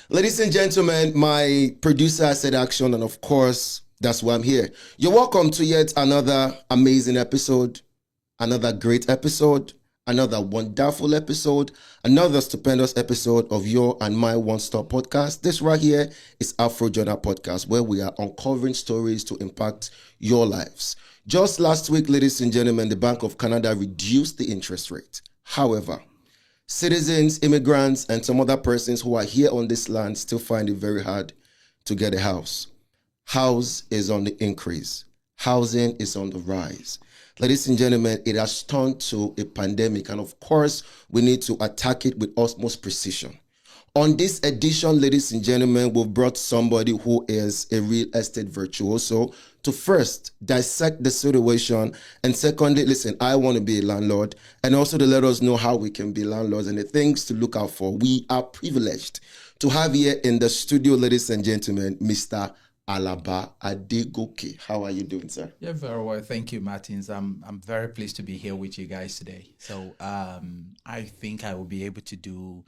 Ladies and gentlemen, my producer said action, and of course, that's why I'm here. You're welcome to yet another amazing episode, another great episode, another wonderful episode, another stupendous episode of your and my one-stop podcast. This right here is Afro Journal Podcast, where we are uncovering stories to impact your lives. Just last week, ladies and gentlemen, the Bank of Canada reduced the interest rate. However, citizens, immigrants, and some other persons who are here on this land still find it very hard to get a house. House is on the increase. Housing is on the rise. Ladies and gentlemen, it has turned to a pandemic, and of course, we need to attack it with utmost precision. On this edition, ladies and gentlemen, we've brought somebody who is a real estate virtuoso to first dissect the situation, and secondly, listen, I want to be a landlord, and also to let us know how we can be landlords and the things to look out for. We are privileged to have here in the studio, ladies and gentlemen, Mr. Alaba Adegoke. How are you doing, sir? Yeah, very well. Thank you, Martins. I'm very pleased to be here with you guys today. So I think I will be able to do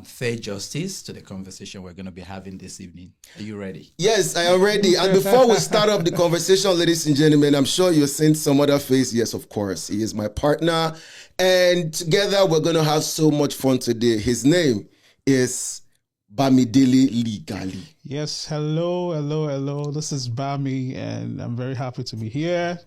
fair justice to the conversation we're going to be having this evening. Are you ready? Yes, I am ready. And before we start up the conversation, ladies and gentlemen, I'm sure you've seen some other face. Yes, of course. He is my partner. And together we're going to have so much fun today. His name is Bamidele Ligali. Yes, hello. This is Bami, and I'm very happy to be here.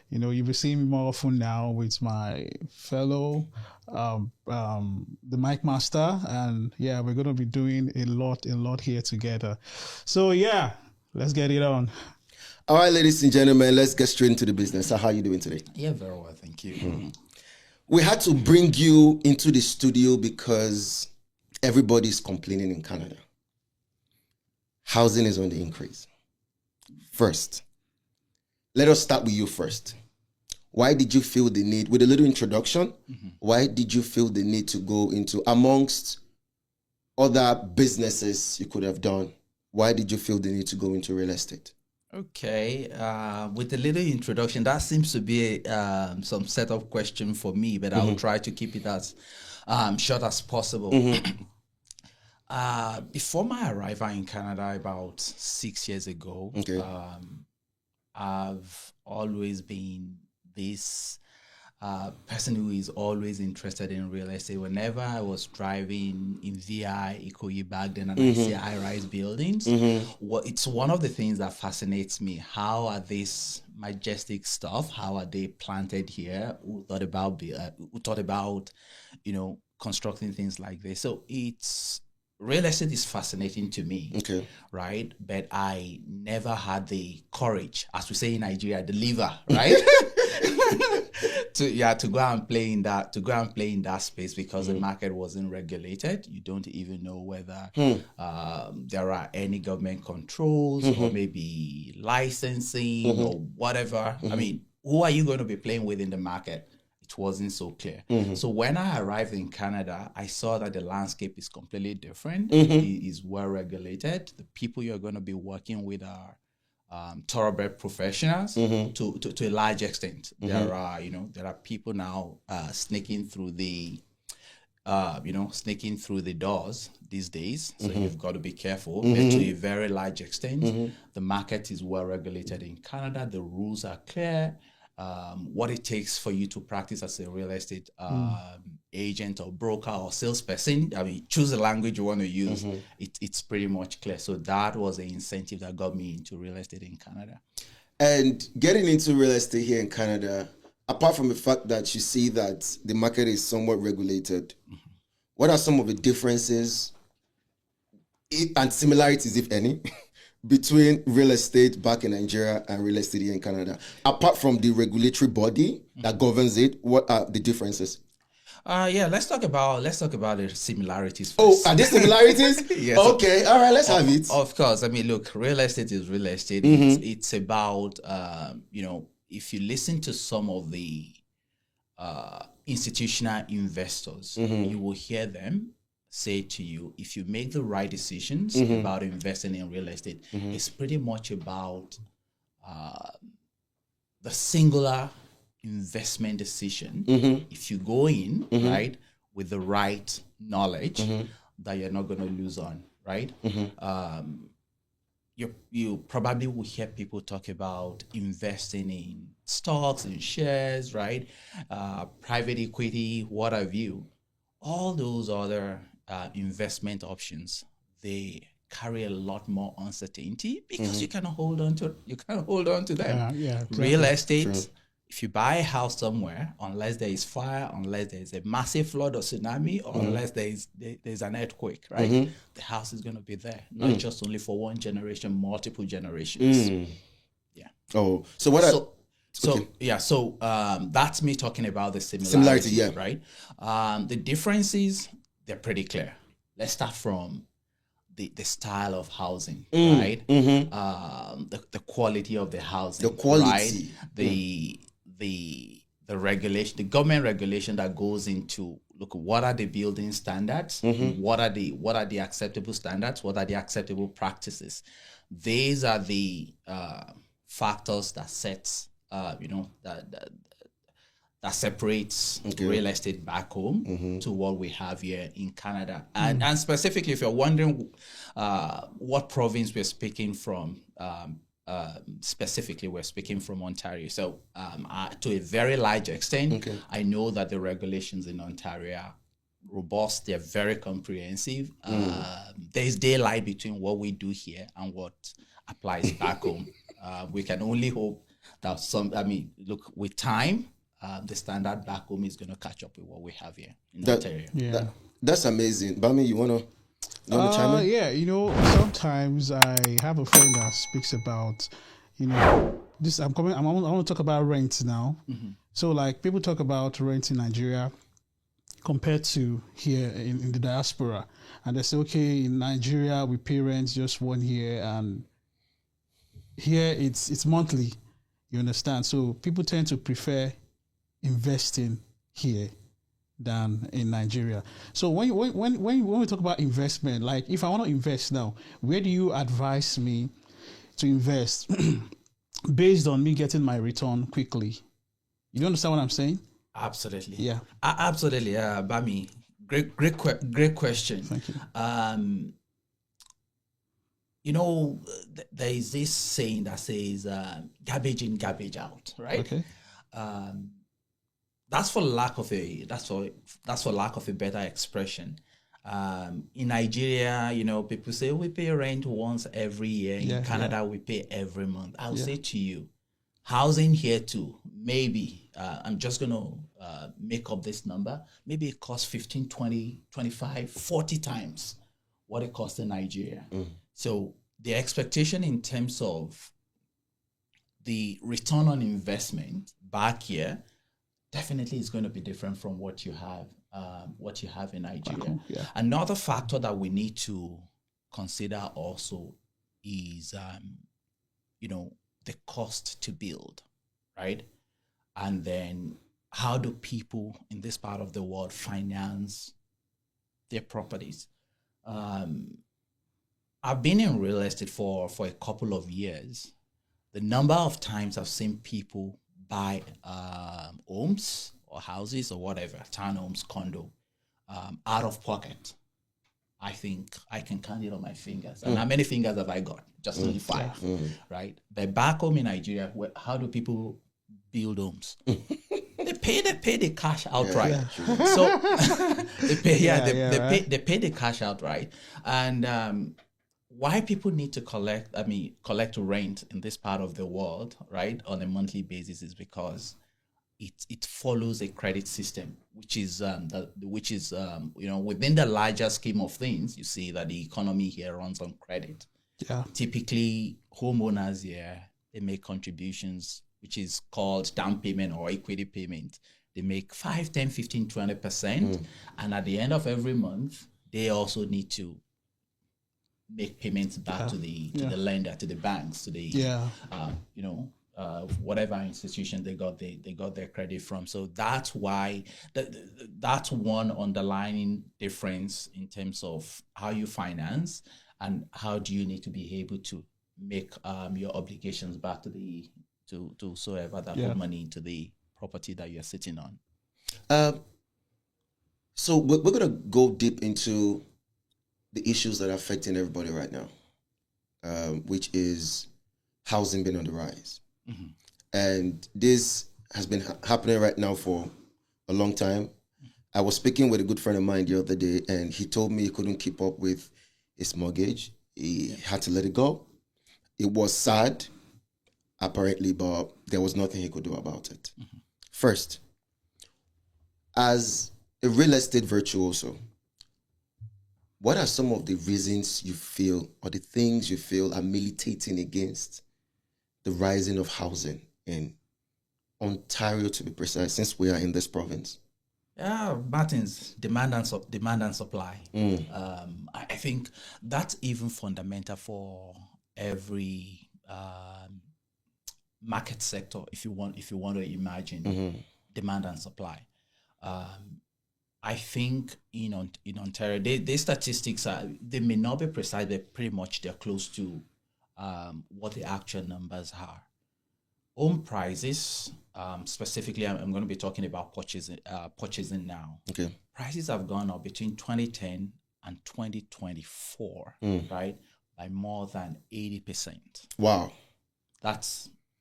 You know, you'll be seeing me more often now with my fellow, the mic master, and yeah, we're going to be doing a lot here together. So yeah, let's get it on. All right, ladies and gentlemen, let's get straight into the business. So how are you doing today? Yeah, very well. Thank you. We had to bring you into the studio because everybody's complaining in Canada. Housing is on the increase. First, let us start with you first. Why did you feel the need, with a little introduction, why did you feel the need to go into, amongst other businesses you could have done, why did you feel the need to go into real estate? Okay, with a little introduction, that seems to be some setup question for me, but I will try to keep it as short as possible. Before my arrival in Canada about 6 years ago, I've always been this person who is always interested in real estate. Whenever I was driving in VI, Ikoyi back then, and I see high-rise buildings, it's one of the things that fascinates me. How are these majestic stuff? How are they planted here? Who thought about constructing things like this? So real estate is fascinating to me, right? But I never had the courage, as we say in Nigeria, the liver, right? to go and play in that space because the market wasn't regulated. You don't even know whether there are any government controls or maybe licensing or whatever. I mean, who are you going to be playing with in the market? It wasn't so clear. So when I arrived in Canada, I saw that the landscape is completely different. It is well regulated. The people you're going to be working with are thoroughbred professionals to a large extent. There are people now sneaking through the doors these days. So you've got to be careful. But to a very large extent, the market is well regulated in Canada. The rules are clear. What it takes for you to practice as a real estate agent or broker or salesperson. I mean, choose the language you want to use. It's pretty much clear. So that was the incentive that got me into real estate in Canada. And getting into real estate here in Canada, apart from the fact that you see that the market is somewhat regulated, what are some of the differences and similarities, if any, between real estate back in Nigeria and real estate here in Canada? Apart from the regulatory body that governs it, what are the differences? Let's talk about the similarities first. Oh, are there similarities? Yes. Okay, all right, let's have it. Of course. I mean, look, real estate is real estate. It's about, if you listen to some of the institutional investors, you will hear them say to you, if you make the right decisions about investing in real estate, it's pretty much about the singular investment decision. If you go in, right, with the right knowledge, that you're not going to lose on, right? You probably will hear people talk about investing in stocks and shares, right? Private equity, what have you. All those other investment options, they carry a lot more uncertainty because you cannot hold on to them. Exactly. Real estate, True. if you buy a house somewhere, unless there is fire, unless there is a massive flood or tsunami, or unless there's an earthquake, right? The house is going to be there, not just only for one generation, multiple generations. Yeah. Oh, so what? So that's me talking about the Similarity, similarities, yeah. right? The differences, they're pretty clear. Let's start from the style of housing, right? The quality of the housing, The quality. right? The regulation, the government regulation that goes into, look, what are the building standards? What are the acceptable standards? What are the acceptable practices? These are the factors that sets that separates real estate back home to what we have here in Canada. And specifically, if you're wondering what province we're speaking from, specifically, we're speaking from Ontario. So to a very large extent, I know that the regulations in Ontario are robust. They're very comprehensive. There's daylight between what we do here and what applies back home. We can only hope that look, with time, the standard back home is going to catch up with what we have here in Ontario. Yeah. That's amazing. Bami, you wanna chime in? Yeah, sometimes I have a friend that speaks about, this. I want to talk about rent now. So, like, people talk about rent in Nigeria compared to here in the diaspora, and they say, okay, in Nigeria we pay rent just 1 year, and here it's monthly. You understand? So people tend to prefer investing here than in Nigeria. So when we talk about investment, like if I want to invest now, where do you advise me to invest based on me getting my return quickly? You understand what I'm saying? Absolutely. Yeah. Absolutely. Bami, great question. Thank you. There is this saying that says garbage in, garbage out, right? Okay. That's for lack of a better expression. In Nigeria, people say we pay rent once every year. In Canada, we pay every month. I'll say to you, housing here too, maybe, I'm just going to make up this number, maybe it costs 15, 20, 25, 40 times what it costs in Nigeria. So the expectation in terms of the return on investment back here definitely is going to be different from what you have in Nigeria. Yeah. Another factor that we need to consider also is the cost to build, right? And then how do people in this part of the world finance their properties? I've been in real estate for a couple of years. The number of times I've seen people buy homes or houses or whatever, townhomes, condo, out of pocket, I think I can count it on my fingers. And how many fingers have I got? Just only 5, right? But back home in Nigeria, how do people build homes? They pay the cash outright. So they pay the cash outright. And why people need to collect rent in this part of the world, right, on a monthly basis is because it follows a credit system, which is within the larger scheme of things, you see that the economy here runs on credit. Yeah. Typically, homeowners here, they make contributions, which is called down payment or equity payment. They make 5, 10, 15, 20%. And at the end of every month, they also need to make payments back to the lender, to the banks, to the whatever institution they got their credit from. So that's why that's one underlying difference in terms of how you finance and how do you need to be able to make your obligations back to whosoever that put money into the property that you're sitting on. So we're gonna go deep into the issues that are affecting everybody right now, which is housing being on the rise. Mm-hmm. And this has been happening right now for a long time. I was speaking with a good friend of mine the other day, and he told me he couldn't keep up with his mortgage. He had to let it go. It was sad, apparently, but there was nothing he could do about it. Mm-hmm. First, as a real estate virtuoso, what are some of the reasons you feel or the things you feel are militating against the rising of housing in Ontario, to be precise, since we are in this province? Yeah, Martin's demand and supply. I think that's even fundamental for every market sector. If you want to imagine demand and supply, I think in Ontario, the statistics they may not be precise, but pretty much they're close to what the actual numbers are. Home prices, specifically, I'm going to be talking about purchasing now. Okay. Prices have gone up between 2010 and 2024, right, by more than 80%. Wow.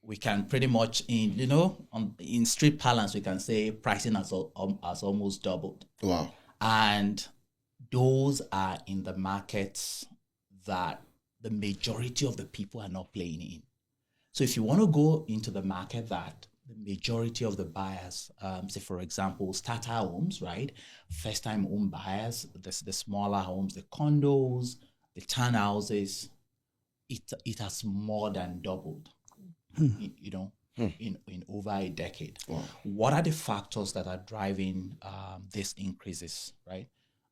We can pretty much in street parlance we can say pricing has almost doubled. Wow. And those are in the markets that the majority of the people are not playing in. So if you want to go into the market that the majority of the buyers, say for example, starter homes, right? First-time home buyers, the smaller homes, the condos, the townhouses, it has more than doubled, in over a decade. Wow. What are the factors that are driving these increases, right?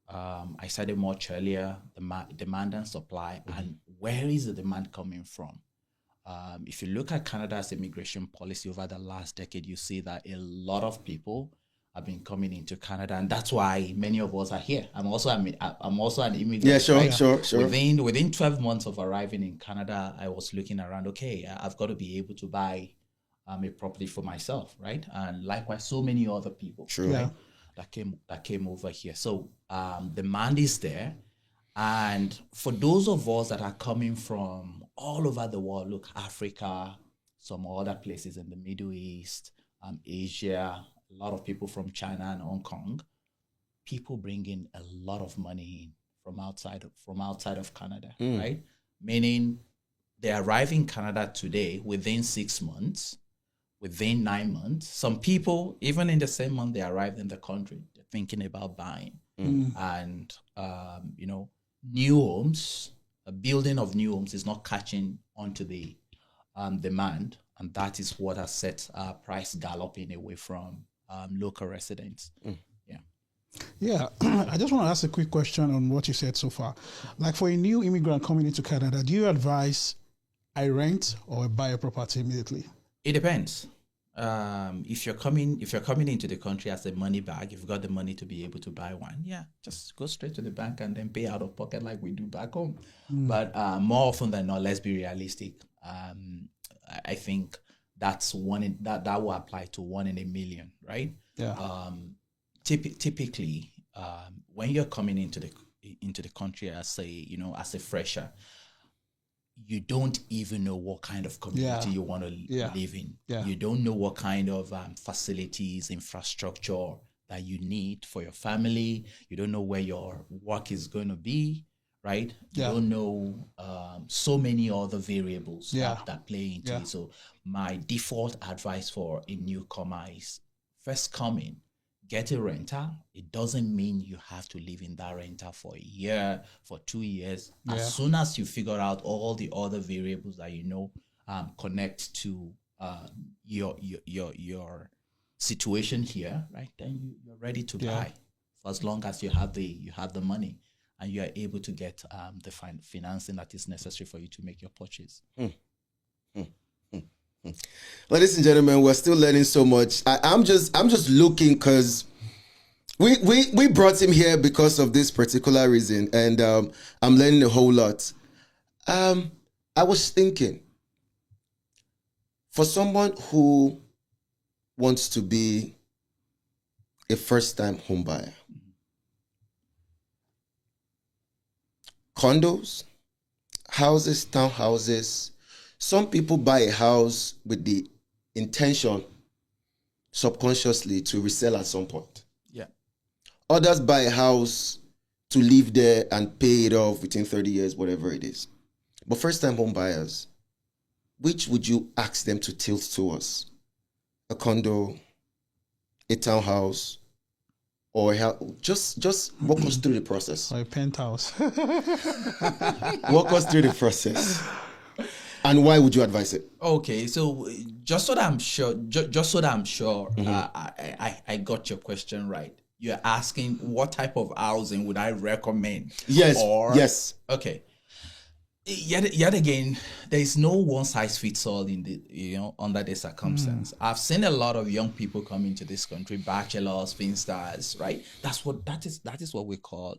I said it much earlier, demand and supply, and where is the demand coming from? If you look at Canada's immigration policy over the last decade, you see that a lot of people have been coming into Canada, and that's why many of us are here. I'm also an immigrant. Yeah, sure, right? sure. Within 12 months of arriving in Canada, I was looking around. Okay, I've got to be able to buy a property for myself, right? And likewise, so many other people, True. right? That came over here. So demand is there. And for those of us that are coming from all over the world, look, Africa, some other places in the Middle East, Asia, a lot of people from China and Hong Kong, people bring in a lot of money in from outside of Canada, right? Meaning they arrive in Canada today within 6 months, within 9 months. Some people, even in the same month they arrived in the country, they're thinking about buying. And, new homes, a building of new homes is not catching onto the demand, and that is what has set price galloping away from local residents. Yeah, I just want to ask a quick question on what you said so far. Like for a new immigrant coming into Canada, do you advise I rent or buy a property immediately? It depends. If you're coming into the country as a money bag, you've got the money to be able to buy one. Yeah, just go straight to the bank and then pay out of pocket like we do back home. But more often than not, let's be realistic. I think that's that will apply to 1 in a million, right? Yeah. Typically, when you're coming into the country as a fresher, you don't even know what kind of community you want to live in. Yeah. You don't know what kind of facilities, infrastructure that you need for your family. You don't know where your work is going to be, right? You don't know so many other variables that play into it. So my default advice for a newcomer is first come in, get a renter. It doesn't mean you have to live in that renter for a year, for 2 years. As soon as you figure out all the other variables that connect to your situation here, right? Then you're ready to buy. For as long as you have the money and you are able to get the financing that is necessary for you to make your purchase. Ladies and gentlemen, we're still learning so much. I'm just looking because we brought him here because of this particular reason, and I'm learning a whole lot. I was thinking, for someone who wants to be a first-time home buyer, condos, houses, townhouses. Some people buy a house with the intention subconsciously to resell at some point. Yeah. Others buy a house to live there and pay it off within 30 years, whatever it is. But first-time home buyers, which would you ask them to tilt towards? A condo, a townhouse, or just walk us through the process. Or a penthouse. Walk us through the process. And why would you advise it? Okay, so just so that I'm sure, I got your question right. You're asking what type of housing would I recommend? Yes. Or, yes. Okay. Yet again, there is no one size fits all in the under the circumstance. I've seen a lot of young people come into this country, bachelors, finstars, right? That is what we call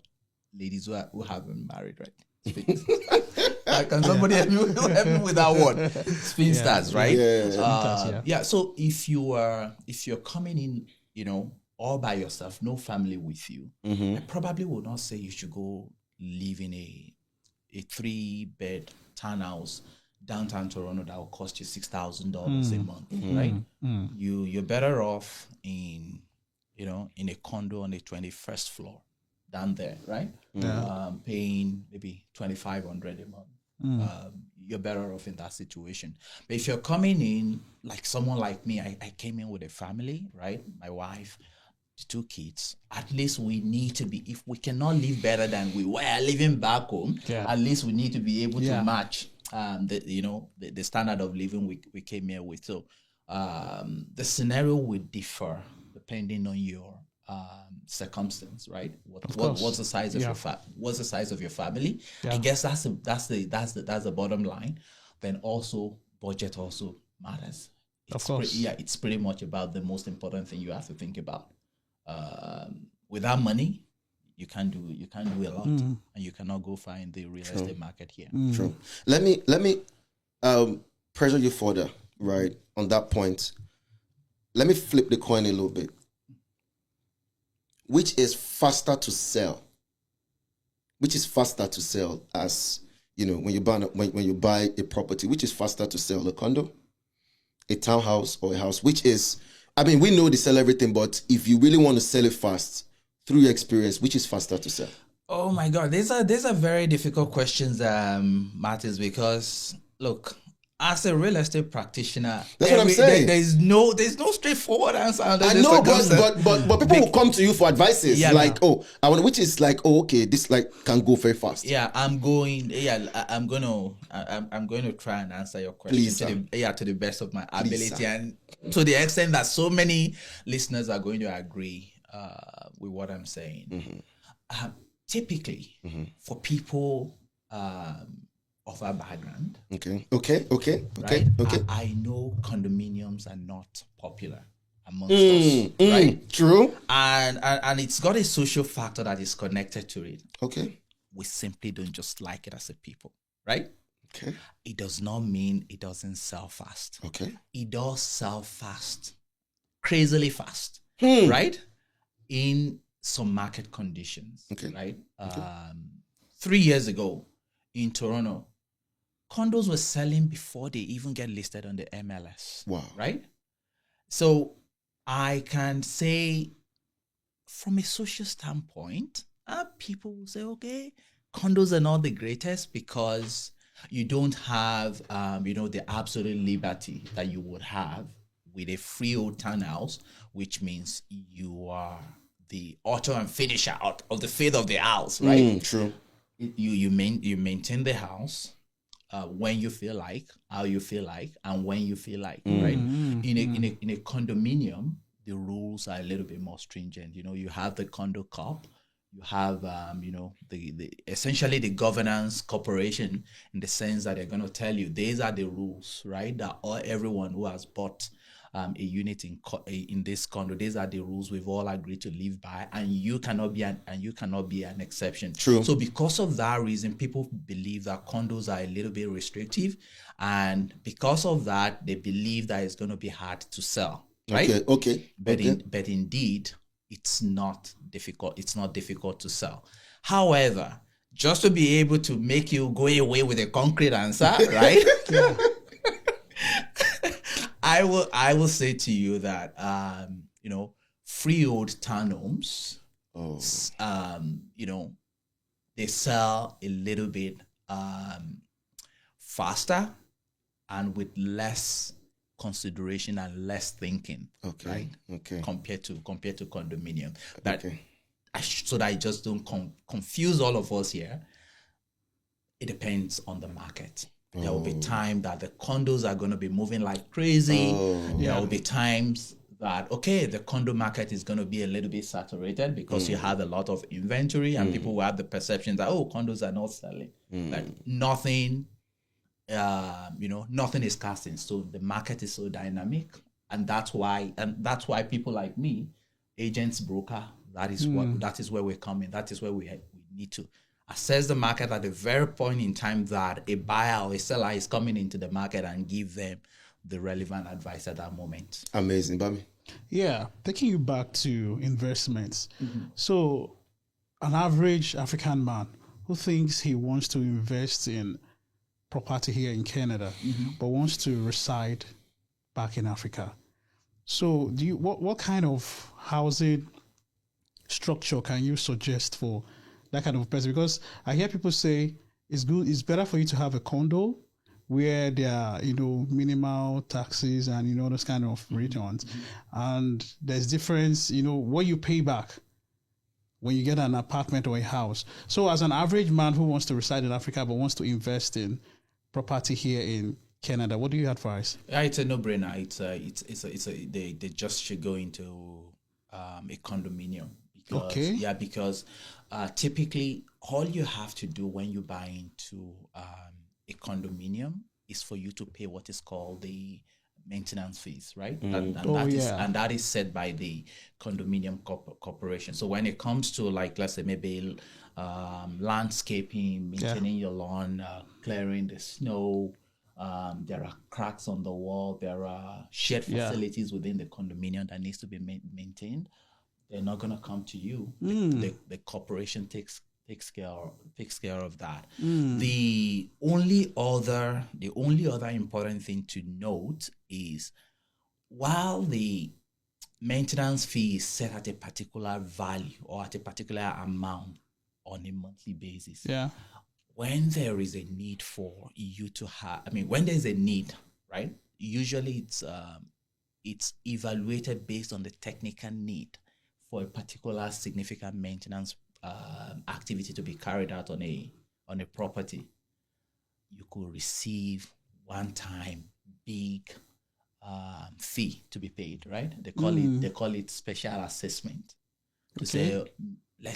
ladies who haven't married, right? Can somebody help me with that word? Spinsters, right? Yeah. So if you're coming in, all by yourself, no family with you, I probably would not say you should go live in a 3-bed townhouse downtown Toronto that will cost you $6,000 a month, right? You're better off in a condo on the 21st floor down there, right? Paying maybe $2,500 a month. You're better off in that situation. But if you're coming in like someone like me, I came in with a family, right? My wife, 2 kids. At least we need to be, if we cannot live better than we were living back home, at least we need to be able to match the standard of living we came here with. So the scenario will differ depending on your circumstance, right? What's the size of what's the size of your family? I guess that's the bottom line. Then also budget also matters. Of course. It's pretty much about the most important thing you have to think about. Without money, you can't do a lot, and you cannot go find the real estate market here. True. Let me pressure you further, right, on that point. Let me flip the coin a little bit. Which is faster to sell? Which is faster to sell? As when you buy a property, which is faster to sell, a condo, a townhouse, or a house? Which is, we know they sell everything, but if you really want to sell it fast, through your experience, which is faster to sell? Oh my God, these are very difficult questions, Martins, because look, as a real estate practitioner, that's what I'm saying. There's no straightforward answer. I know, but people will come to you for advices, which is like, okay, this can go very fast. Yeah, I'm going to try and answer your question. Please, to the best of my ability, and to the extent that so many listeners are going to agree with what I'm saying. Typically, for people of our background, right? I know condominiums are not popular amongst us, right? True. And it's got a social factor that is connected to it. Okay. We simply don't just like it as a people, right? Okay. It does not mean it doesn't sell fast. Okay. It does sell fast, crazily fast, right? In some market conditions, right? 3 years ago in Toronto, condos were selling before they even get listed on the MLS. Wow. Right? So I can say from a social standpoint, people will say, okay, condos are not the greatest because you don't have, the absolute liberty that you would have with a freehold townhouse, which means you are the author and finisher of the fate of the house, right? True. You maintain the house when you feel like, how you feel like, and when you feel like, right? In a condominium, the rules are a little bit more stringent. You have the condo cop, you have the essentially the governance corporation, in the sense that they're going to tell you these are the rules, right? That everyone who has bought a unit in this condo, these are the rules we've all agreed to live by, and you cannot be an exception. True. So because of that reason, people believe that condos are a little bit restrictive, and because of that, they believe that it's going to be hard to sell. Right? Okay. But indeed, it's not difficult. It's not difficult to sell. However, just to be able to make you go away with a concrete answer, right? I will say to you that freehold townhomes, they sell a little bit faster and with less consideration and less thinking, right? Okay. Compared to condominium. So that I just don't confuse all of us here. It depends on the market. There will be time that the condos are going to be moving like crazy. There will be times that, the condo market is going to be a little bit saturated because you have a lot of inventory and people will have the perception that, condos are not selling. Like nothing, nothing is cast in stone. The market is so dynamic. And that's why people like me, agents, broker, that is where we're coming. That is where we need to assess the market at the very point in time that a buyer or a seller is coming into the market and give them the relevant advice at that moment. Amazing, Bami. Yeah, taking you back to investments. So, an average African man who thinks he wants to invest in property here in Canada, but wants to reside back in Africa. So, what kind of housing structure can you suggest for that kind of person? Because I hear people say it's better for you to have a condo where there are, minimal taxes and, those kind of returns. And there's difference, what you pay back when you get an apartment or a house. So as an average man who wants to reside in Africa but wants to invest in property here in Canada, what do you advise? Yeah, it's a no-brainer. They just should go into a condominium. Because typically all you have to do when you buy into a condominium is for you to pay what is called the maintenance fees, right? And that is set by the condominium corporation. So when it comes to, like, let's say maybe landscaping, maintaining your lawn, clearing the snow, there are cracks on the wall, there are shared facilities within the condominium that needs to be maintained. They're not going to come to you. The corporation takes care of that. The only other important thing to note is, while the maintenance fee is set at a particular value or at a particular amount on a monthly basis, when there is a need for you to when there's a need, right? Usually it's evaluated based on the technical need for a particular significant maintenance activity to be carried out on a property. You could receive one-time big fee to be paid, right? They call it special assessment. To say,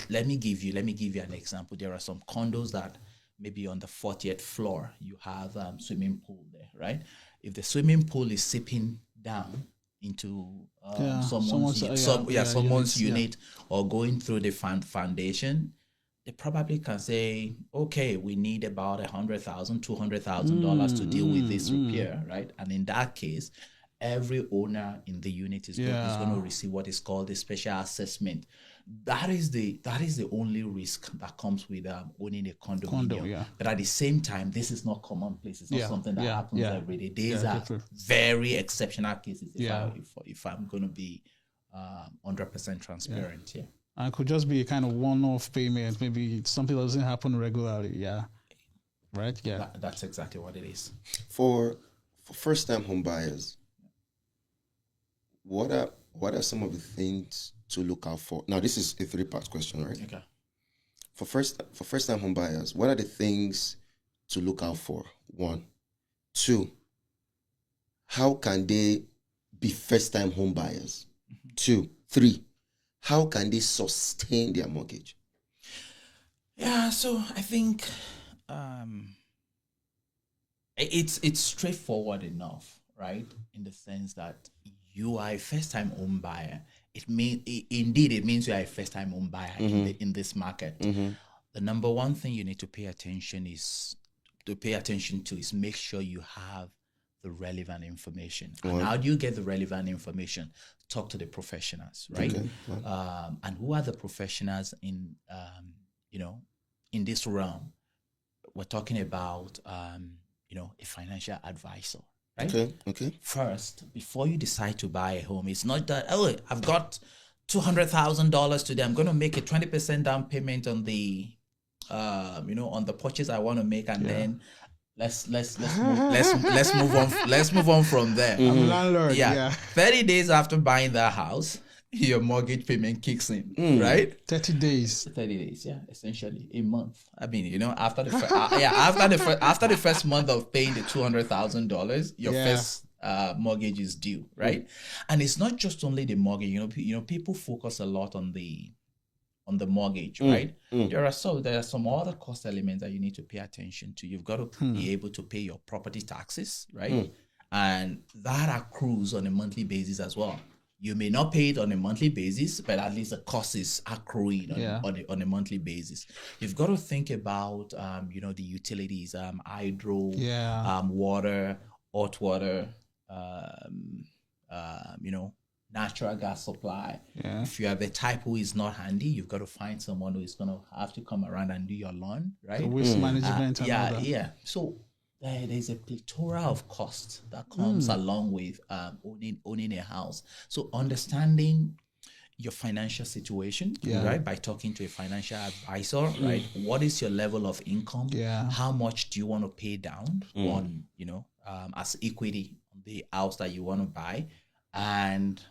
let me give you an example. There are some condos that maybe on the 40th floor you have swimming pool there, right? If the swimming pool is seeping down into someone's unit or going through the foundation, they probably can say, okay, we need about $100,000, $200,000 to deal with this repair, right? And in that case, every owner in the unit is going to receive what is called a special assessment. That is the only risk that comes with owning a condominium. But at the same time, this is not commonplace. It's not something that happens every day. These are very exceptional cases. If I'm going to be 100% transparent, And it could just be a kind of one-off payment. Maybe something that doesn't happen regularly. Right? That's exactly what it is. For first-time home buyers, what are some of the things to look out for? Now, this is a 3-part question, right? Okay. For first-time home buyers, what are the things to look out for? 1. 2, how can they be first-time home buyers? 2. 3, how can they sustain their mortgage? So I think it's straightforward enough, right? In the sense that you are a first-time home buyer. It means you are a first-time home buyer in this market. The number one thing you need to pay attention to is make sure you have the relevant information. And how do you get the relevant information? Talk to the professionals, right? And who are the professionals in in this realm, we're talking about, a financial advisor, right? Okay. First, before you decide to buy a home, it's not that, oh, I've got $200,000 today. I'm going to make a 20% down payment on the, on the purchase I want to make, and then let's move on from there. I'm a landlord. Yeah. 30 days after buying that house, your mortgage payment kicks in, right? 30 days. 30 days, yeah, essentially a month. I mean, after the first month of paying the $200,000, your first mortgage is due, right? And it's not just only the mortgage. People focus a lot on the mortgage, right? There are some other cost elements that you need to pay attention to. You've got to be able to pay your property taxes, right? And that accrues on a monthly basis as well. You may not pay it on a monthly basis, but at least the cost is accruing on a monthly basis. You've got to think about, the utilities, hydro, water, hot water, natural gas supply. Yeah. If you are the type who is not handy, you've got to find someone who is going to have to come around and do your lawn, right? The waste management and all that. Yeah. So there's a plethora of costs that comes along with owning a house. So understanding your financial situation, right, by talking to a financial advisor, right? What is your level of income? Yeah. How much do you want to pay down on, as equity on the house that you want to buy? And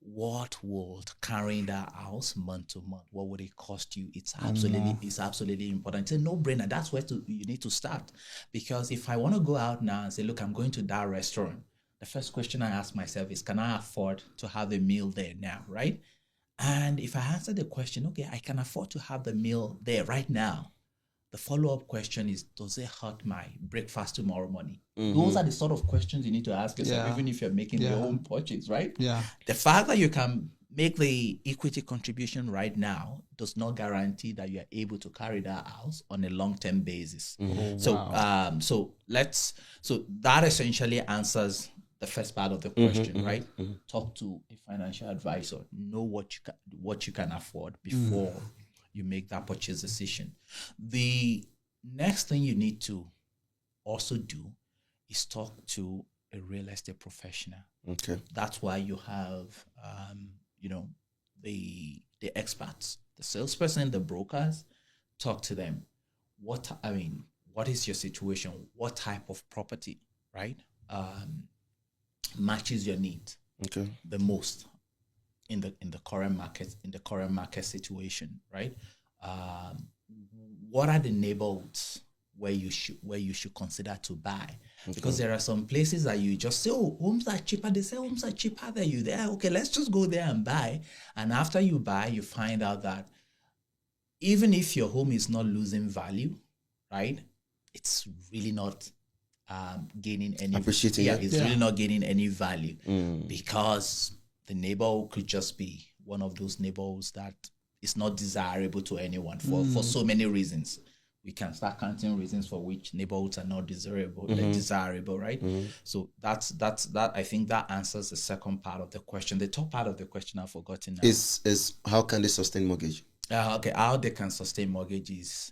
what would carrying that house month to month, what would it cost you? It's absolutely important. It's a no-brainer. That's where you need to start. Because if I want to go out now and say, look, I'm going to that restaurant, the first question I ask myself is, can I afford to have a meal there now, right? And if I answer the question, okay, I can afford to have the meal there right now, the follow-up question is, does it hurt my breakfast tomorrow morning? Those are the sort of questions you need to ask yourself, even if you're making your own purchase, right? Yeah. The fact that you can make the equity contribution right now does not guarantee that you are able to carry that house on a long-term basis. So that essentially answers the first part of the question, right? Talk to a financial advisor. Know what you can afford before you make that purchase decision. The next thing you need to also do is talk to a real estate professional. Okay. That's why you have, the experts, the salesperson, the brokers. Talk to them. What is your situation? What type of property, right, matches your need the most in the current market situation, right? What are the neighborhoods where you should consider to buy? Because there are some places that you just say, oh, homes are cheaper. They say homes are cheaper than you there. Okay, let's just go there and buy. And after you buy, you find out that even if your home is not losing value, right, it's really not gaining any appreciating it. It's really not gaining any value because the neighborhood could just be one of those neighborhoods that is not desirable to anyone for so many reasons. We can start counting reasons for which neighborhoods are not desirable, right? So that's that. I think that answers the second part of the question. The top part of the question I've forgotten now. Is how can they sustain mortgage? How they can sustain mortgage is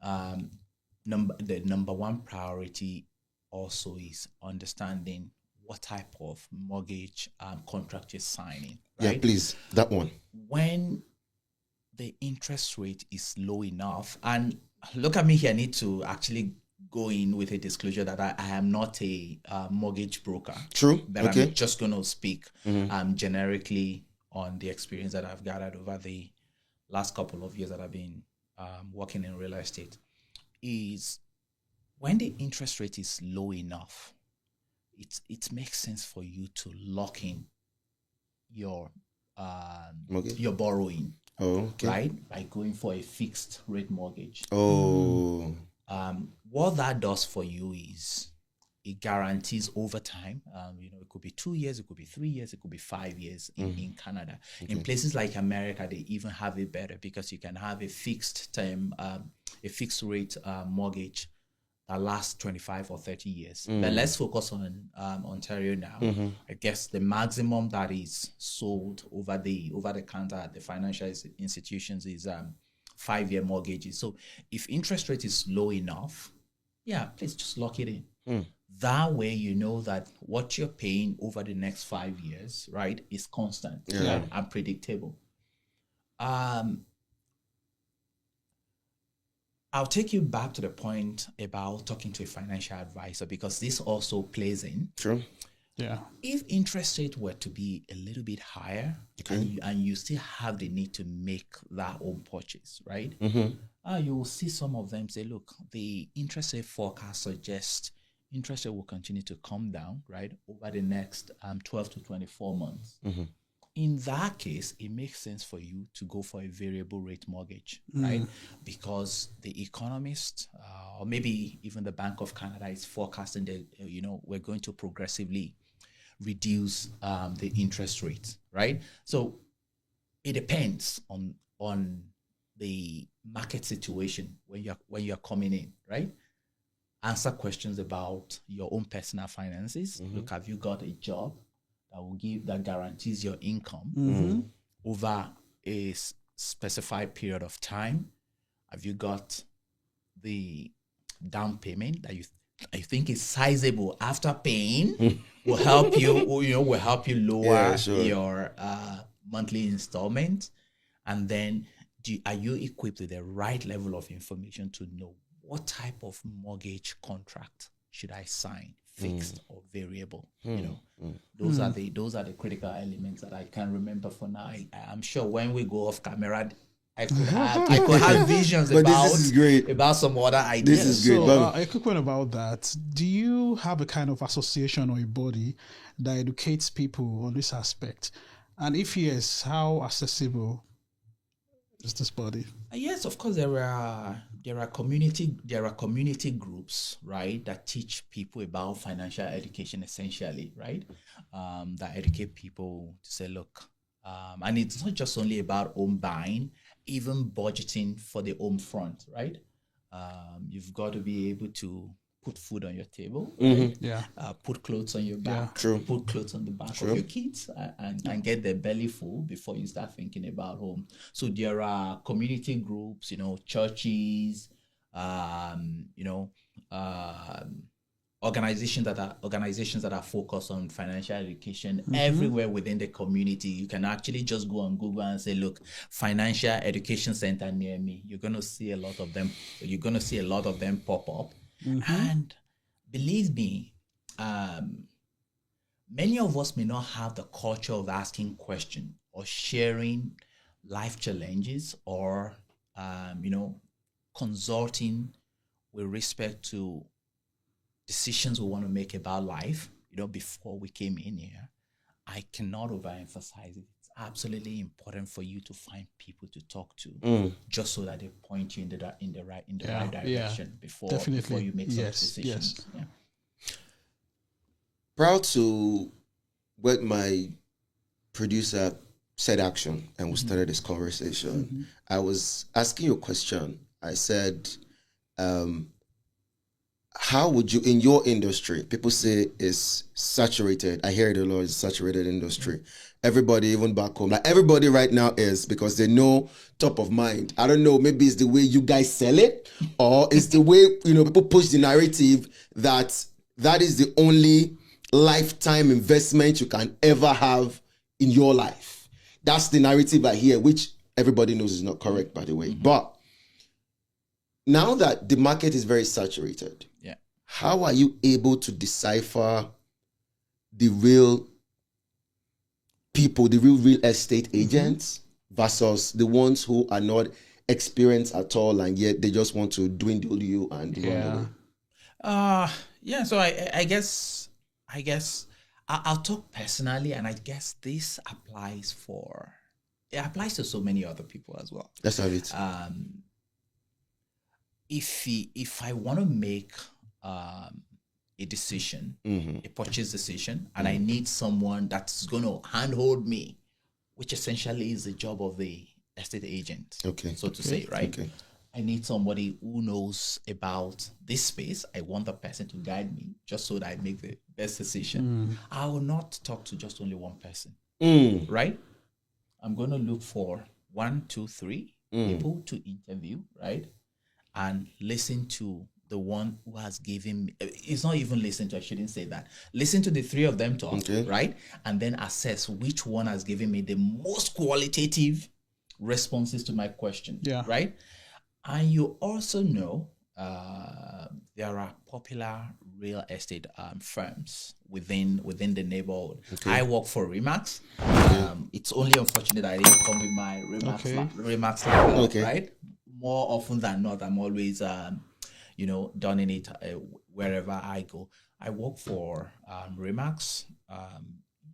the number one priority also is understanding what type of mortgage contract you're signing. Right? Yeah, please, that one. When the interest rate is low enough, and look at me here, I need to actually go in with a disclosure that I am not a mortgage broker. True. But I'm just going to speak generically on the experience that I've gathered over the last couple of years that I've been working in real estate. Is when the interest rate is low enough, it makes sense for you to lock in your borrowing. Oh, okay. Right? By going for a fixed rate mortgage. Oh. What that does for you is it guarantees over time. It could be 2 years, it could be 3 years, it could be 5 years in Canada. Okay. In places like America, they even have it better because you can have a fixed term, a fixed rate mortgage that lasts 25 or 30 years. But let's focus on Ontario now. I guess the maximum that is sold over the counter at the financial institutions is 5-year mortgages. So if interest rate is low enough, yeah, please just lock it in. That way, you know that what you're paying over the next 5 years, right, is constant, right, and predictable. I'll take you back to the point about talking to a financial advisor, because this also plays in. True. Yeah. If interest rate were to be a little bit higher, and you still have the need to make that home purchase, right? You will see some of them say, look, the interest rate forecast suggests interest rate will continue to come down, right, over the next 12 to 24 months. In that case, it makes sense for you to go for a variable rate mortgage, right? Because the economist, or maybe even the Bank of Canada, is forecasting that, we're going to progressively reduce the interest rate, right? So it depends on the market situation when you're coming in, right? Answer questions about your own personal finances. Look, have you got a job that guarantees your income over a specified period of time? Have you got the down payment that you think is sizable after paying? will help you lower your monthly installment. And then are you equipped with the right level of information to know what type of mortgage contract should I sign, fixed or variable? Those are the critical elements that I can remember for now. I'm sure when we go off camera, I could have visions about some other ideas. This is great. So, a quick one about that. Do you have a kind of association or a body that educates people on this aspect? And if yes, how accessible is this body? Yes, of course. There are community groups, right, that teach people about financial education, essentially, right? That educate people to say, look, and it's not just only about home buying, even budgeting for the home front, right? You've got to be able to put food on your table, right? Put clothes on your back, put clothes on the back of your kids, and get their belly full before you start thinking about home. So there are community groups, churches, organizations that are focused on financial education everywhere within the community. You can actually just go on Google and say, look, financial education center near me. You're going to see a lot of them. You're going to see a lot of them pop up. And believe me, many of us may not have the culture of asking questions or sharing life challenges or, consulting with respect to decisions we want to make about life, before we came in here. I cannot overemphasize it. It's absolutely important for you to find people to talk to, just so that they point you in the right direction before you make some decisions. Yeah. Proud to what my producer said action, and we started this conversation. I was asking you a question. I said, how would you, in your industry, people say it's saturated. I hear it a lot, it's saturated industry. Everybody, even back home, like everybody right now is, because they know top of mind. I don't know, maybe it's the way you guys sell it, or it's the way, people push the narrative that is the only lifetime investment you can ever have in your life. That's the narrative I hear, which everybody knows is not correct, by the way. But now that the market is very saturated, how are you able to decipher the real people, the real estate agents versus the ones who are not experienced at all, and yet they just want to dwindle you and run away? So I guess I'll talk personally, and I guess this applies to so many other people as well. Let's have it. If I want to make a decision, a purchase decision, and I need someone that's going to handhold me, which essentially is the job of the estate agent, so to say, right? I need somebody who knows about this space. I want the person to guide me just so that I make the best decision. I will not talk to just only one person, right? I'm going to look for 1, 2, 3 people to interview, right? And listen to the one who has given me, it's not even listen to, I shouldn't say that. Listen to the three of them talk, right? And then assess which one has given me the most qualitative responses to my question, right? And you also know there are popular real estate firms within the neighborhood. I work for Remax. It's only unfortunate that I didn't come with my Remax laptop, right? More often than not, I'm always, donning it wherever I go. I work for Remax.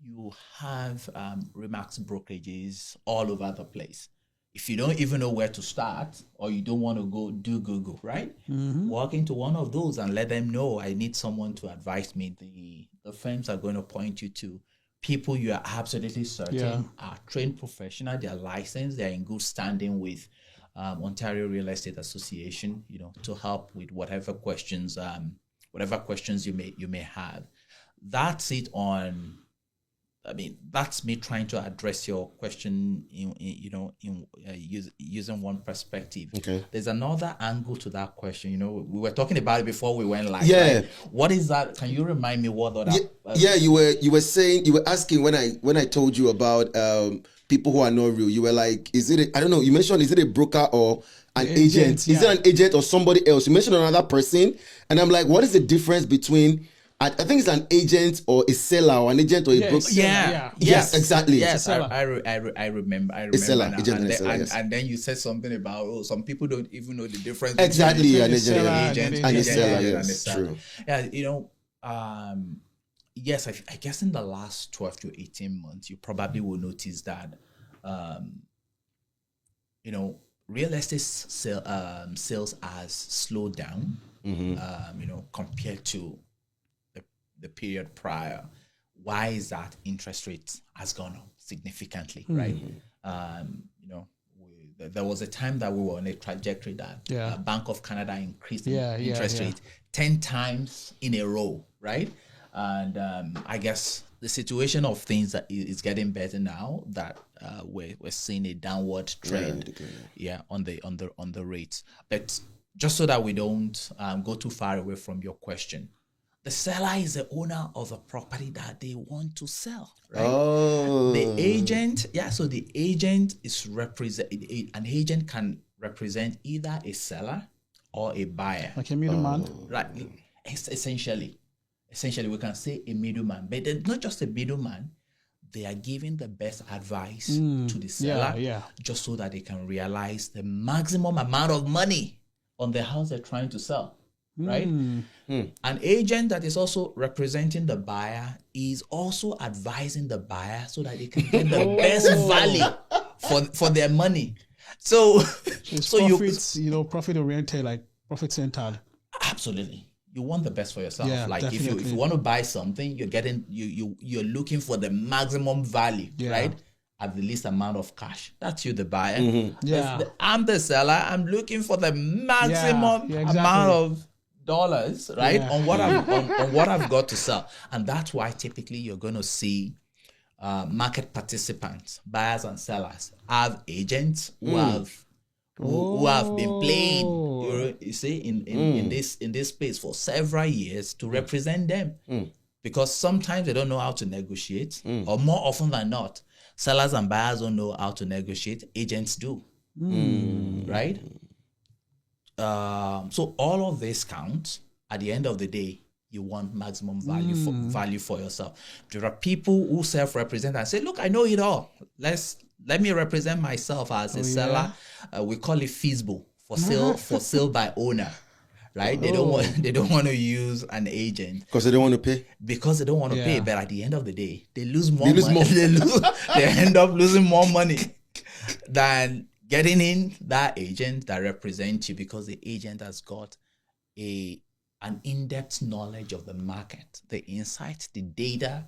You have Remax brokerages all over the place. If you don't even know where to start, or you don't want to go do Google, right? Walk into one of those and let them know I need someone to advise me. The firms are going to point you to people you are absolutely certain are trained professional, they are licensed, they are in good standing with Ontario Real Estate Association, to help with whatever questions you may have. That's it on. That's me trying to address your question using one perspective. There's another angle to that question. We were talking about it before we went live. Right? What is that? Can you remind me what other? You were asking when I told you about people who are not real. You were like, is it? I don't know. You mentioned, is it a broker or an agent? Is it an agent or somebody else? You mentioned another person, and I'm like, what is the difference between? I think it's an agent or a seller, or an agent or a broker. Yes, exactly. Yes, I remember. A seller, now. Agent and, and then, seller, and, yes. and then you said something about some people don't even know the difference exactly between an agent and a seller. and a Yes, seller. True. Yes, I guess in the last 12 to 18 months, you probably will notice that, real estate sales has slowed down, compared to the period prior. Why is that? Interest rates has gone up significantly, right? There was a time that we were on a trajectory that Bank of Canada increased interest rate 10 times in a row, right? And I guess the situation of things that is getting better now that we're seeing a downward trend, on the rates. But just so that we don't go too far away from your question, the seller is the owner of the property that they want to sell, right? Oh. The agent, so the agent is an agent can represent either a seller or a buyer. Like a middleman? Right. Essentially, we can say a middleman, but they're not just a middleman. They are giving the best advice to the seller, just so that they can realize the maximum amount of money on the house they're trying to sell. Right? An agent that is also representing the buyer is also advising the buyer so that they can get the best value for their money. So profit oriented, like profit centered. Absolutely. You want the best for yourself. If you want to buy something, you're looking for the maximum value, right? At the least amount of cash. That's you, the buyer. I'm the seller. I'm looking for the maximum amount of dollars, right? On what I've got to sell. And that's why typically you're going to see market participants, buyers and sellers, have agents who have been playing, you see, in this space for several years to represent them. Because sometimes they don't know how to negotiate, or more often than not, sellers and buyers don't know how to negotiate, agents do. Right? So all of this counts. At the end of the day, you want maximum value for yourself. There are people who self-represent and say, "Look, I know it all. Let me represent myself as a seller." We call it feasible for sale by owner. Right? They don't want to use an agent because they don't want to pay. But at the end of the day, they lose more money. They end up losing more money than getting in that agent that represents you, because the agent has got an in-depth knowledge of the market, the insights, the data,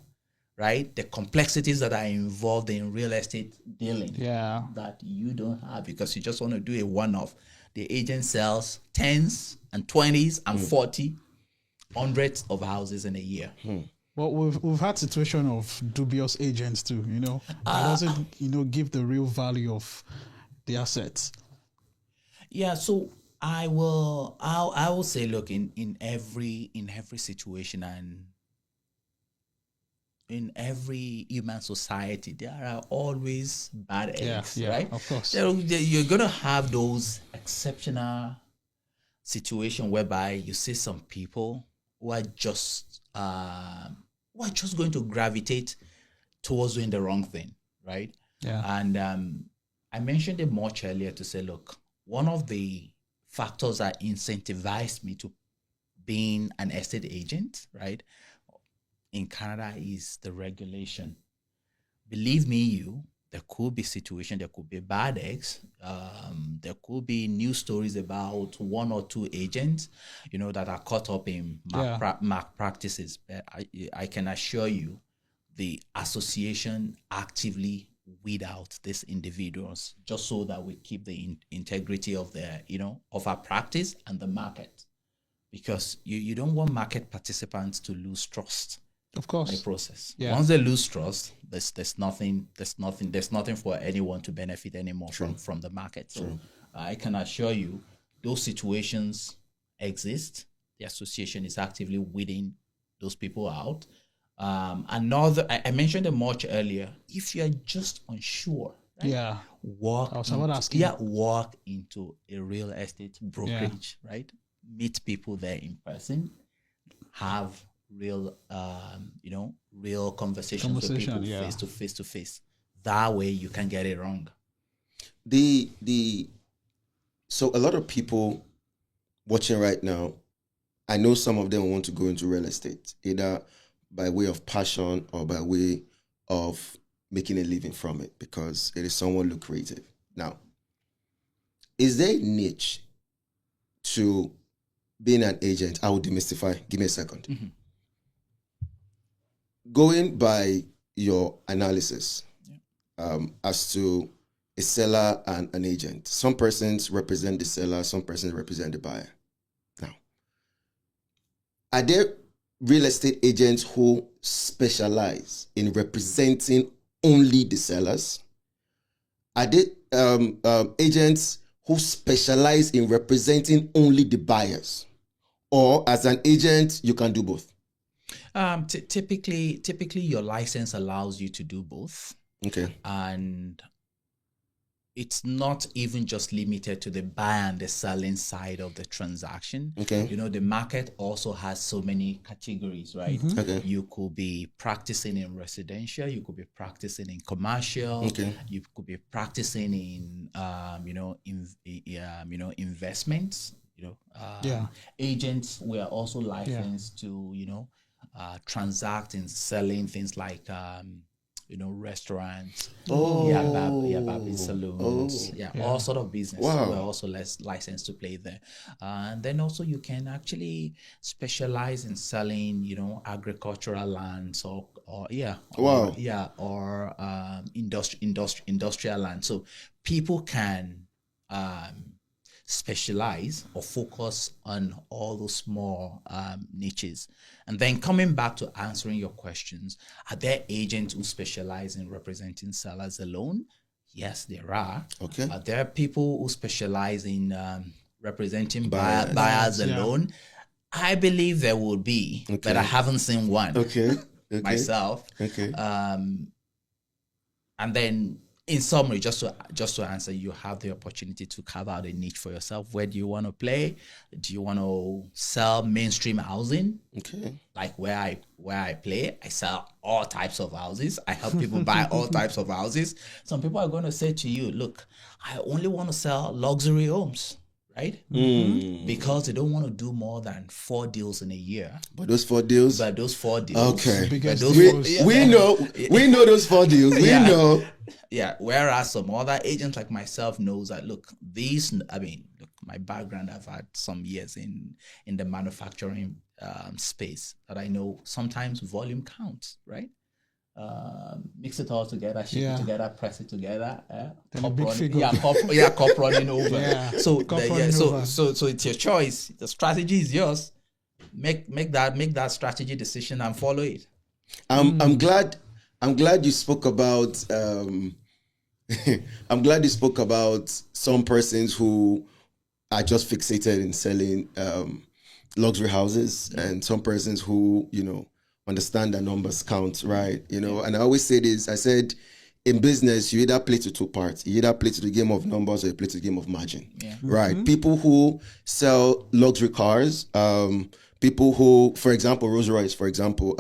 right? The complexities that are involved in real estate dealing that you don't have, because you just want to do a one-off. The agent sells 10s and 20s and 40, hundreds of houses in a year. Well, we've had situation of dubious agents too, that doesn't, give the real value of the assets. Yeah, so I will say, look, in every situation and in every human society, there are always bad Yeah, eggs, yeah, right? of course. You're gonna have those exceptional situation whereby you see some people who are just going to gravitate towards doing the wrong thing, right? Yeah. And I mentioned it much earlier to say, look, one of the factors that incentivized me to being an estate agent, right, in Canada is the regulation. Believe me, there could be situation, there could be bad eggs, there could be news stories about one or two agents, that are caught up in Yeah. malpractices. But I can assure you, the association actively weed out these individuals just so that we keep the integrity of of our practice and the market, because you don't want market participants to lose trust Of the course. process. Yeah. Once they lose trust, there's nothing for anyone to benefit anymore from the market. So I can assure you, those situations exist. The association is actively weeding those people out. Another, I mentioned it much earlier. If you are just unsure, right, Yeah. walk I was about asking. walk into a real estate brokerage, right? Meet people there in person, have real real conversations with people yeah. face to face. That way you can get it wrong. The so a lot of people watching right now, I know some of them want to go into real estate, either by way of passion or by way of making a living from it because it is somewhat lucrative. Now, is there a niche to being an agent? I will demystify. Give me a second. Going by your analysis as to a seller and an agent, some persons represent the seller, some persons represent the buyer. Now, are there real estate agents who specialize in representing only the sellers? Are there agents who specialize in representing only the buyers? Or as an agent, you can do both? Typically your license allows you to do both. Okay. And it's not even just limited to the buy and the selling side of the transaction. Okay. The market also has so many categories, right? Okay. You could be practicing in residential, you could be practicing in commercial, Okay. you could be practicing in investments. Agents were also licensed to transact in selling things like restaurants, barbing salons, all sort of business. Wow. We're also licensed to play there. And then also you can actually specialize in selling, agricultural lands or industrial land. So people can specialize or focus on all those small niches. And then coming back to answering your questions, are there agents who specialize in representing sellers alone? Yes, there are. Okay. Are there people who specialize in representing Buyers. buyers alone? I believe there will be, but I haven't seen one myself. Okay. And then in summary, just to answer, you have the opportunity to carve out a niche for yourself. Where do you want to play? Do you want to sell mainstream housing? Okay. Like where I play, I sell all types of houses. I help people buy all types of houses. Some people are going to say to you, look, I only want to sell luxury homes, right? Because they don't want to do more than 4 deals in a year. But those 4 deals? Okay. We know those 4 deals. We know. Yeah. Whereas some other agents like myself knows that, look, my background, I've had some years in the manufacturing space, that I know sometimes volume counts, right? Mix it all together, shake it together, press it together. Cup running over. So it's your choice. The strategy is yours. Make that strategy decision and follow it. I'm glad you spoke about I'm glad you spoke about some persons who are just fixated in selling luxury houses, and some persons who, understand that numbers count, right? And I always say this, I said, in business, you either play to two parts. You either play to the game of numbers or you play to the game of margin, right? People who sell luxury cars, people who, for example, Rolls Royce, for example,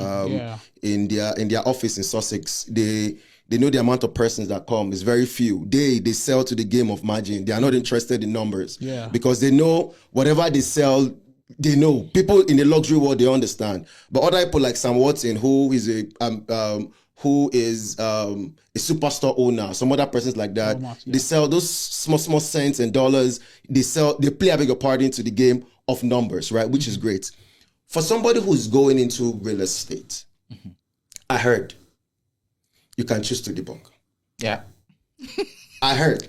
in their office in Sussex, they know the amount of persons that come is very few. They sell to the game of margin. They are not interested in numbers because they know whatever they sell, they know. People in the luxury world, they understand. But other people like Sam Watson, who is a superstore owner, some other persons like that, they sell those small cents and dollars. They play, I beg your pardon, to the game of numbers, right? Which is great. For somebody who's going into real estate, I heard you can choose to debunk. Yeah. I heard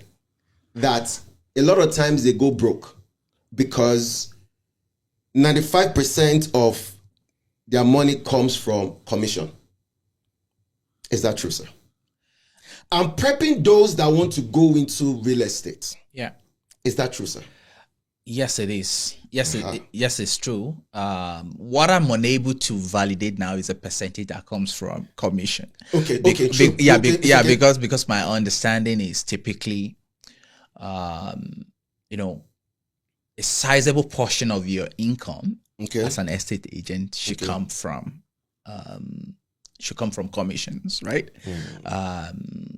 that a lot of times they go broke because 95% of their money comes from commission. Is that true, sir? I'm prepping those that want to go into real estate. Yeah. Is that true, sir? Yes, it is. Yes, yes, it's true. What I'm unable to validate now is a percentage that comes from commission. Okay. Because my understanding is typically, a sizable portion of your income as an estate agent should come from commissions, right?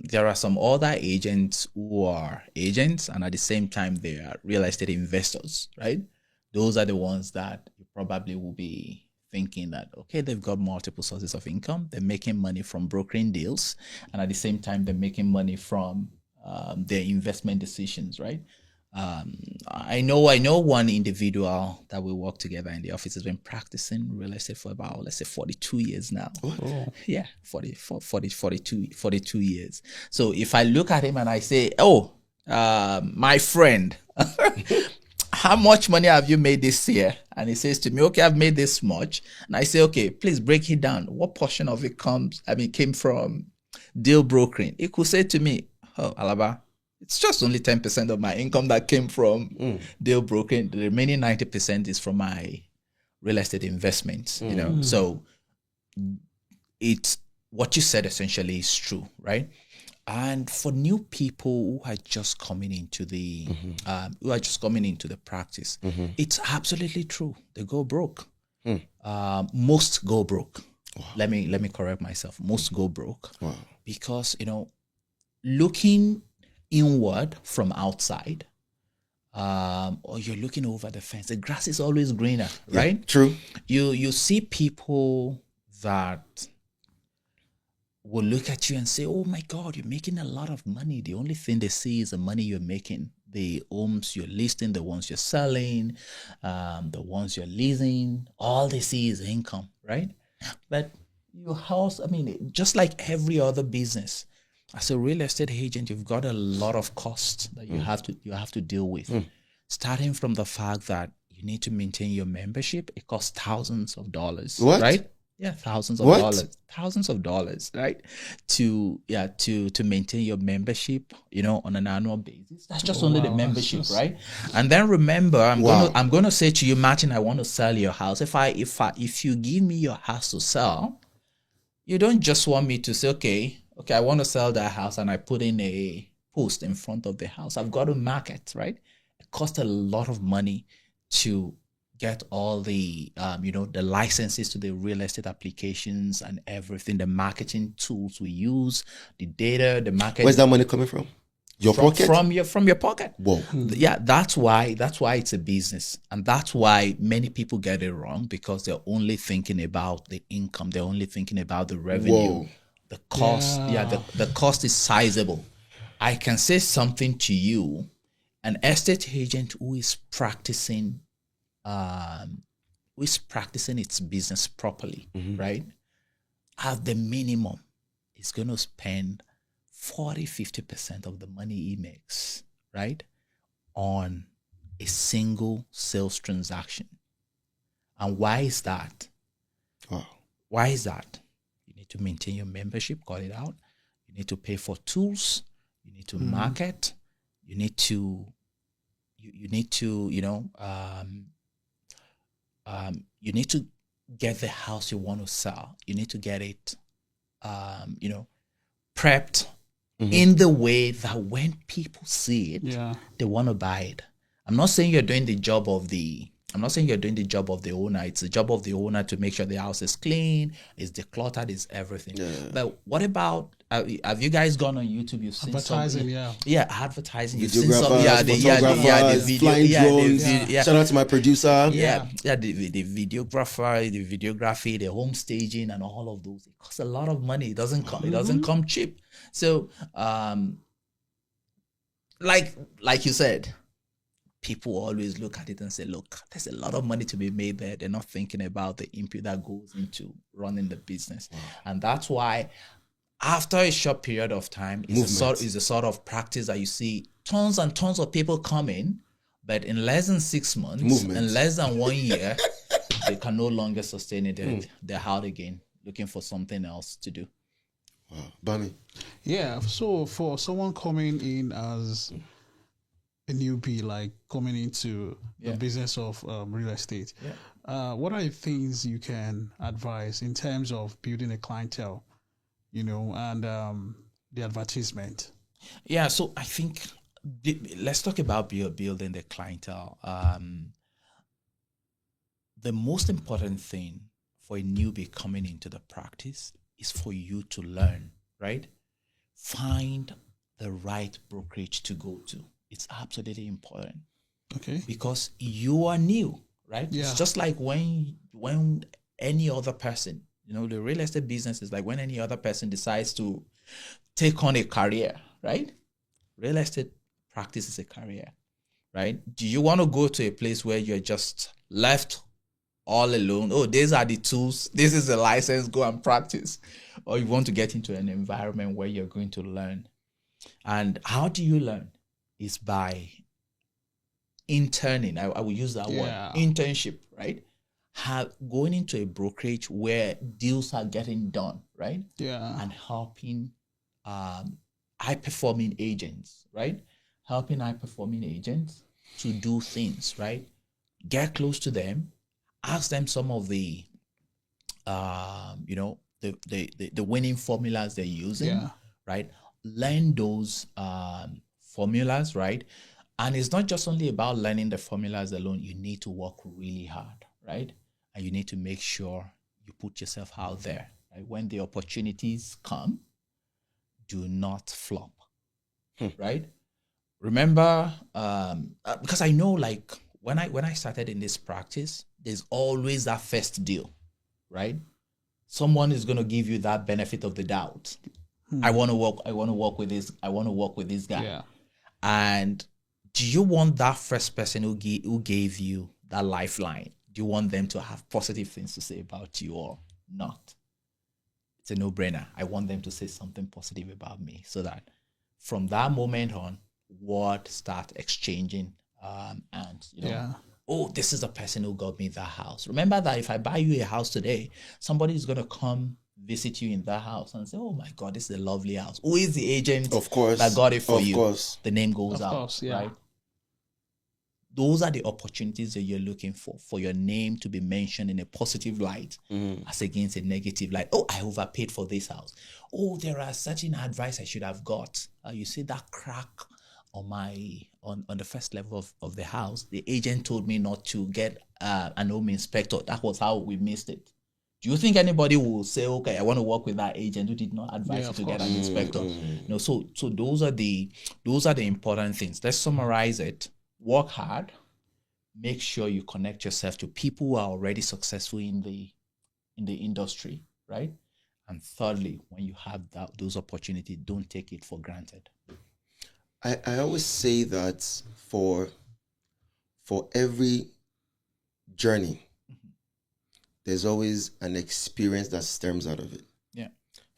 There are some other agents who are agents and at the same time they are real estate investors, right? Those are the ones that you probably will be thinking that, okay, they've got multiple sources of income. They're making money from brokering deals. And at the same time, they're making money from their investment decisions, right? I know one individual that we work together in the office has been practicing real estate for about, let's say, 42 years now. Oh. Yeah, 42 years. So if I look at him and I say, my friend, how much money have you made this year? And he says to me, okay, I've made this much. And I say, okay, please break it down. What portion of it came from deal brokering? He could say to me, oh, Alaba, it's just only 10% of my income that came from deal brokering. The remaining 90% is from my real estate investments, So it's what you said essentially is true, right? And for new people who are just coming into the practice, it's absolutely true. They go broke. Most go broke. Wow. Let me correct myself. Most go broke. Wow. Because looking inward from outside, or you're looking over the fence, the grass is always greener, right? Yeah, true. You see people that will look at you and say, oh my God, you're making a lot of money. The only thing they see is the money you're making, the homes you're listing, the ones you're selling, the ones you're leasing. All they see is income, right? But your house, just like every other business, as a real estate agent, you've got a lot of costs that you have to deal with. Starting from the fact that you need to maintain your membership, it costs thousands of dollars. What? Right? Yeah, thousands of dollars, right? To maintain your membership, on an annual basis. That's just only the membership, right? And then remember, I'm gonna say to you, Martin, I want to sell your house. If you give me your house to sell, you don't just want me to say, okay, I want to sell that house, and I put in a post in front of the house. I've got to market, right? It costs a lot of money to get all the the licenses to the real estate applications and everything, the marketing tools we use, the data, the market. Where's that money coming from? Your pocket? From your pocket. Whoa. Yeah, that's why it's a business. And that's why many people get it wrong, because they're only thinking about the income. They're only thinking about the revenue. Whoa. The cost, the cost is sizable. I can say something to you, an estate agent who is practicing its business properly, right? At the minimum, is going to spend 40-50% of the money he makes, right, on a single sales transaction. And why is that? Wow. Why is that? You need to maintain your membership, call it out. You need to pay for tools. You need to market. You need to, you need to, you need to get the house you want to sell. You need to get it, prepped in the way that when people see it, they want to buy it. I'm not saying you're doing the job of the owner. It's the job of the owner to make sure the house is clean, is decluttered, is everything. But what about, have you guys gone on YouTube? You've seen advertising, advertising. You've seen some, photographers, flying drones. Shout out to my producer. The videographer, the videography, the home staging, and all of those. It costs a lot of money. It doesn't come cheap. So, like you said, people always look at it and say, look, there's a lot of money to be made there. They're not thinking about the input that goes into running the business. And that's why after a short period of time, it's a sort of practice that you see tons and tons of people coming, but in less than 6 months, in less than 1 year, they can no longer sustain it. They're out again, looking for something else to do. Wow. Bami? Yeah, so for someone coming in as a newbie, like coming into the business of real estate, what are the things you can advise in terms of building a clientele, and the advertisement? Yeah, so I think let's talk about building the clientele. The most important thing for a newbie coming into the practice is for you to learn, right? Find the right brokerage to go to. It's absolutely important. Okay. Because you are new, right? Yeah. It's just like when any other person, the real estate business is like when any other person decides to take on a career, right? Real estate practice is a career, right? Do you want to go to a place where you're just left all alone? Oh, these are the tools. This is the license. Go and practice. Or you want to get into an environment where you're going to learn. And how do you learn? Is by interning. I will use that word. Internship, right? Going into a brokerage where deals are getting done, right? Yeah. And helping high-performing agents, right? Helping high-performing agents to do things, right? Get close to them. Ask them some of the, the winning formulas they're using, right? Learn those formulas, right? And it's not just only about learning the formulas alone. You need to work really hard, right? And you need to make sure you put yourself out there, right? When the opportunities come, do not flop, right? Remember, because I know, like, when I started in this practice, there's always that first deal, right? Someone is going to give you that benefit of the doubt. I want to work with this guy. Yeah. And do you want that first person who gave you that lifeline? Do you want them to have positive things to say about you or not? It's a no-brainer. I want them to say something positive about me so that from that moment on, word start exchanging. Oh, this is the person who got me that house. Remember that if I buy you a house today, somebody is going to come visit you in that house and say, oh my God, this is a lovely house. Who is the agent that got it for you? Of course. The name goes out, right? Those are the opportunities that you're looking for your name to be mentioned in a positive light as against a negative light. Oh, I overpaid for this house. Oh, there are certain advice I should have got. You see that crack on the first level of the house. The agent told me not to get an home inspector. That was how we missed it. Do you think anybody will say, okay, I want to work with that agent who did not advise you to get an inspector? No, so those are the important things. Let's summarize it. Work hard. Make sure you connect yourself to people who are already successful in the industry, right? And thirdly, when you have those opportunities, don't take it for granted. I always say that for every journey, there's always an experience that stems out of it. Yeah.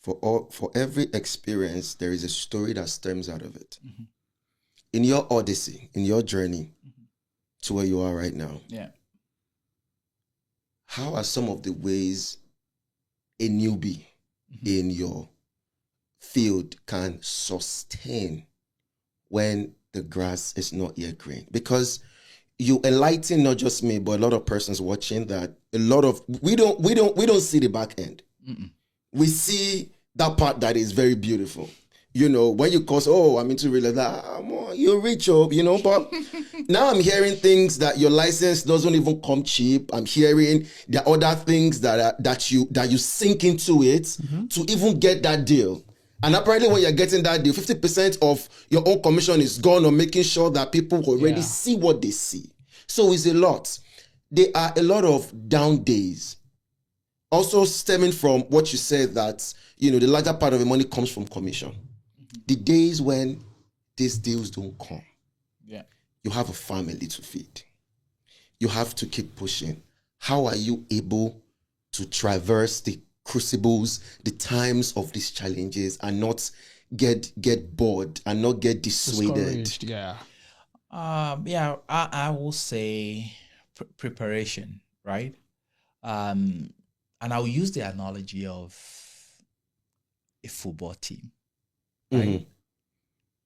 For every experience, there is a story that stems out of it. In your odyssey, in your journey to where you are right now, how are some of the ways a newbie in your field can sustain when the grass is not yet green. Because you enlighten not just me, but a lot of persons watching that we don't see the back end. We see that part that is very beautiful. When you cause, I'm into real estate, you're rich, but now I'm hearing things that your license doesn't even come cheap. I'm hearing there are other things that you sink into it to even get that deal. And apparently when you're getting that deal, 50% of your own commission is gone on making sure that people already see what they see. So it's a lot. There are a lot of down days. Also stemming from what you said that, the larger part of the money comes from commission. The days when these deals don't come, you have a family to feed. You have to keep pushing. How are you able to traverse the crucibles, the times of these challenges, and not get bored and not get dissuaded? I will say preparation, right? And I'll use the analogy of a football team, right?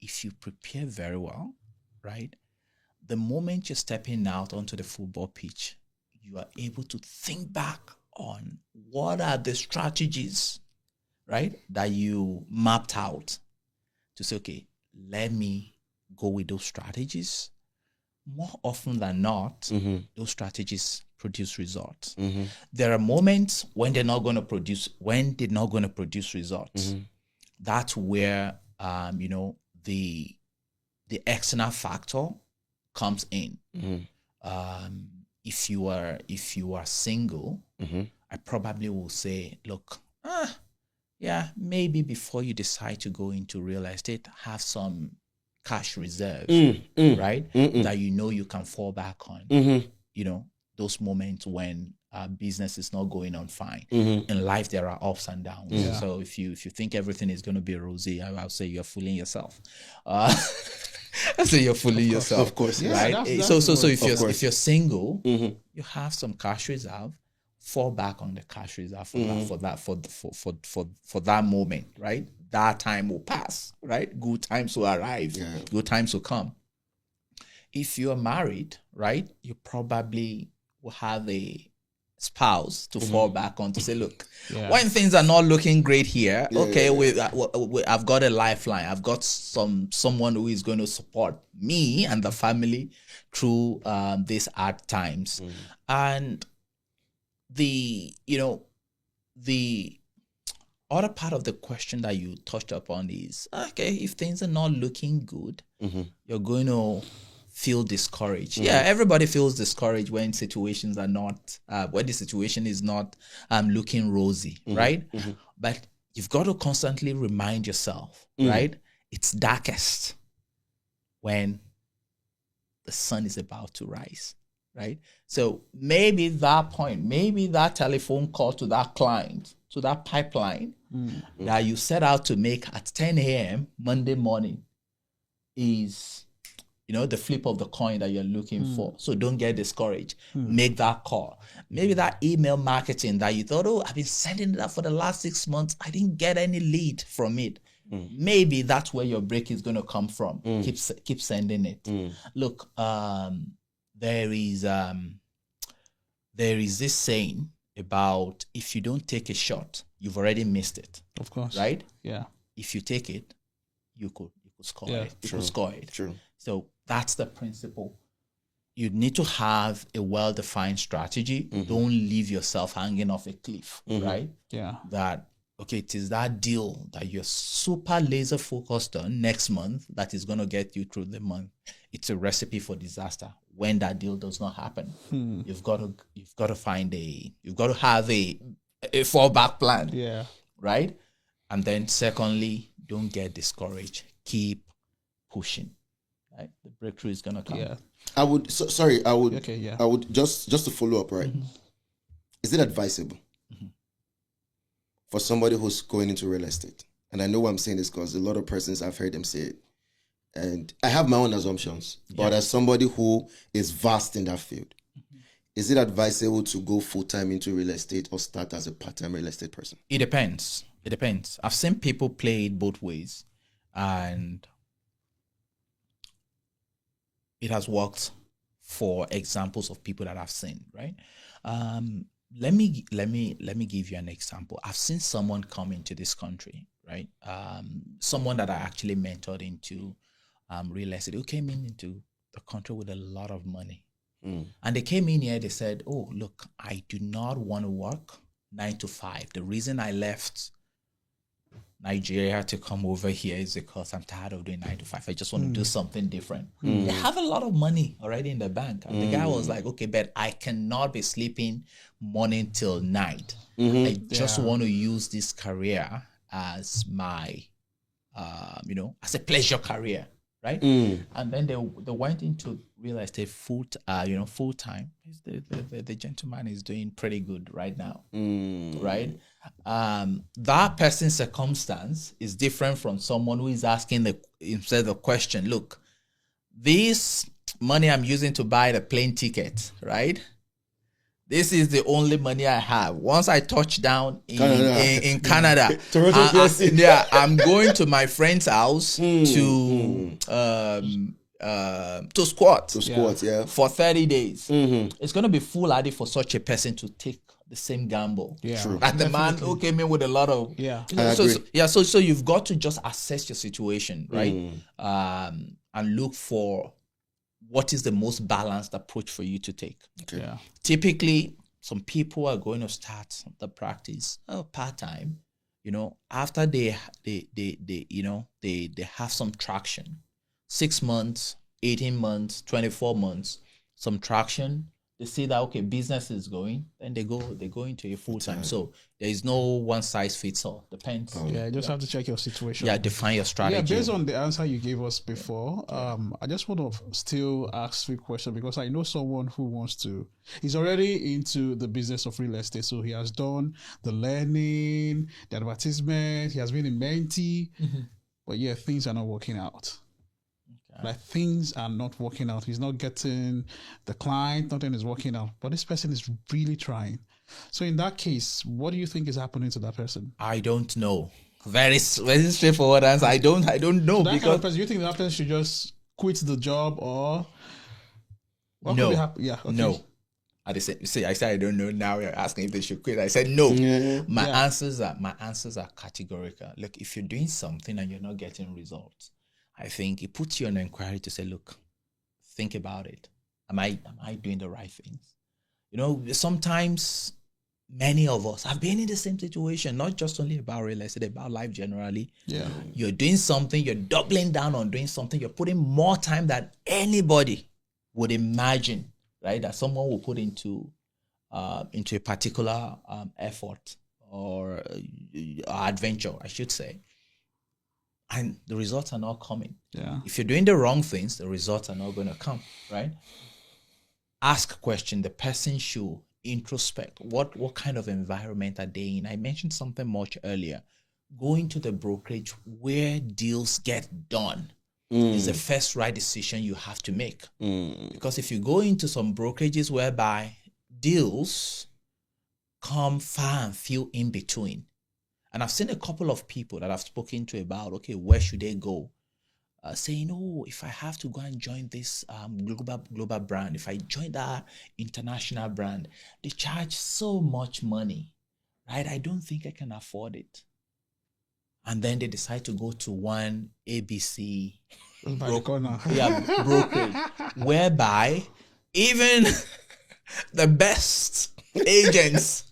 If you prepare very well, right, the moment you're stepping out onto the football pitch, you are able to think back on what are the strategies, right, that you mapped out to say, okay, let me go with those strategies. More often than not, those strategies produce results. There are moments when they're not going to produce results. That's where the external factor comes in. If you are single, I probably will say, look, maybe before you decide to go into real estate, have some cash reserve, right? That you can fall back on. Those moments when business is not going on fine. In life, there are ups and downs. So if you think everything is going to be rosy, I'll say you're fooling yourself. You're fooling yourself, of course, right? That's So if you're single, you have some cash reserve. Fall back on the cash reserve for that moment, right? That time will pass, right? Good times will arrive. Good times will come. If you're married, right, you probably will have a spouse to fall back on to say, look, when things are not looking great here, I've got a lifeline. I've got someone who is going to support me and the family through these hard times. And the other part of the question that you touched upon is, okay, if things are not looking good, you're going to feel discouraged. Everybody feels discouraged when situations are not, when the situation is not looking rosy, right? But you've got to constantly remind yourself, right? It's darkest when the sun is about to rise, right? So maybe that telephone call to that client, to that pipeline that you set out to make at 10 a.m. Monday morning is, the flip of the coin that you're looking for. So don't get discouraged. Make that call. Maybe that email marketing that you thought, I've been sending that for the last 6 months. I didn't get any lead from it. Maybe that's where your break is going to come from. Keep sending it. Look, there is this saying about if you don't take a shot, you've already missed it. Of course. Right? Yeah. If you take it, you could score it. You True. could score it. True. So that's the principle. You need to have a well-defined strategy. Don't leave yourself hanging off a cliff, right? Yeah. That, okay, it is that deal that you're super laser focused on next month that is going to get you through the month. It's a recipe for disaster when that deal does not happen. You've got to have a fallback plan. Yeah. Right? And then secondly, don't get discouraged. Keep pushing. Right? The breakthrough is gonna come. Yeah. I would Okay, yeah. I would just to follow up, right? Is it advisable for somebody who's going into real estate? And I know why I'm saying this because a lot of persons, I've heard them say it. And I have my own assumptions. But as somebody who is vast in that field, is it advisable to go full-time into real estate or start as a part-time real estate person? It depends. I've seen people play it both ways. And it has worked for examples of people that I've seen, right? Let me give you an example. I've seen someone come into this country, right? Someone that I actually mentored into real estate, who came into the country with a lot of money. And they came in here, they said, oh, look, I do not want to work 9 to 5. The reason I left Nigeria to come over here is because I'm tired of doing 9 to 5. I just want to do something different. They have a lot of money already in the bank. And the guy was like, okay, but I cannot be sleeping morning till night. I just want to use this career as my, as a pleasure career. Right, and then they went into real estate full time. The gentleman is doing pretty good right now, right? That person's circumstance is different from someone who is asking instead the question. Look, this money I'm using to buy the plane ticket, right? This is the only money I have. Once I touch down in Canada, I'm going to my friend's house to squat. For 30 days. It's going to be foolhardy for such a person to take the same gamble. And the man who came in with a lot of so you've got to just assess your situation, right? And look for what is the most balanced approach for you to take. Typically, some people are going to start the practice part-time, after they have some traction, 6 months, 18 months, 24 months, some traction. They see that, okay, business is going, then they go into a full-time. So there is no one size fits all. Depends. You just have to check your situation. Define your strategy. Based on the answer you gave us before, I just want to still ask you a question, because I know someone who he's already into the business of real estate. So he has done the learning, the advertisement, he has been in Menti, but things are not working out. Like, things are not working out. He's not getting the client, nothing is working out. But this person is really trying. So in that case, what do you think is happening to that person? I don't know. Very, very straightforward answer. I don't know. So that kind of person, you think that person should just quit the job, or what could be happening? No. I said I don't know. Now you're asking if they should quit. I said no. My answers are categorical. Look, if you're doing something and you're not getting results, I think it puts you on an inquiry to say, look, think about it. Am I doing the right things? Sometimes many of us have been in the same situation, not just only about real estate, about life generally. You're doing something, you're doubling down on doing something, you're putting more time than anybody would imagine, right? That someone will put into a particular effort or adventure, I should say. And the results are not coming. If you're doing the wrong things, the results are not going to come, right? Ask a question. The person should introspect. What kind of environment are they in? I mentioned something much earlier. Going to the brokerage where deals get done is the first right decision you have to make. Because if you go into some brokerages whereby deals come far and few in between, and I've seen a couple of people that I've spoken to about, okay, where should they go? Saying, oh, if I have to go and join this global brand, if I join that international brand, they charge so much money, right? I don't think I can afford it. And then they decide to go to one ABC brokerage, whereby even the best agents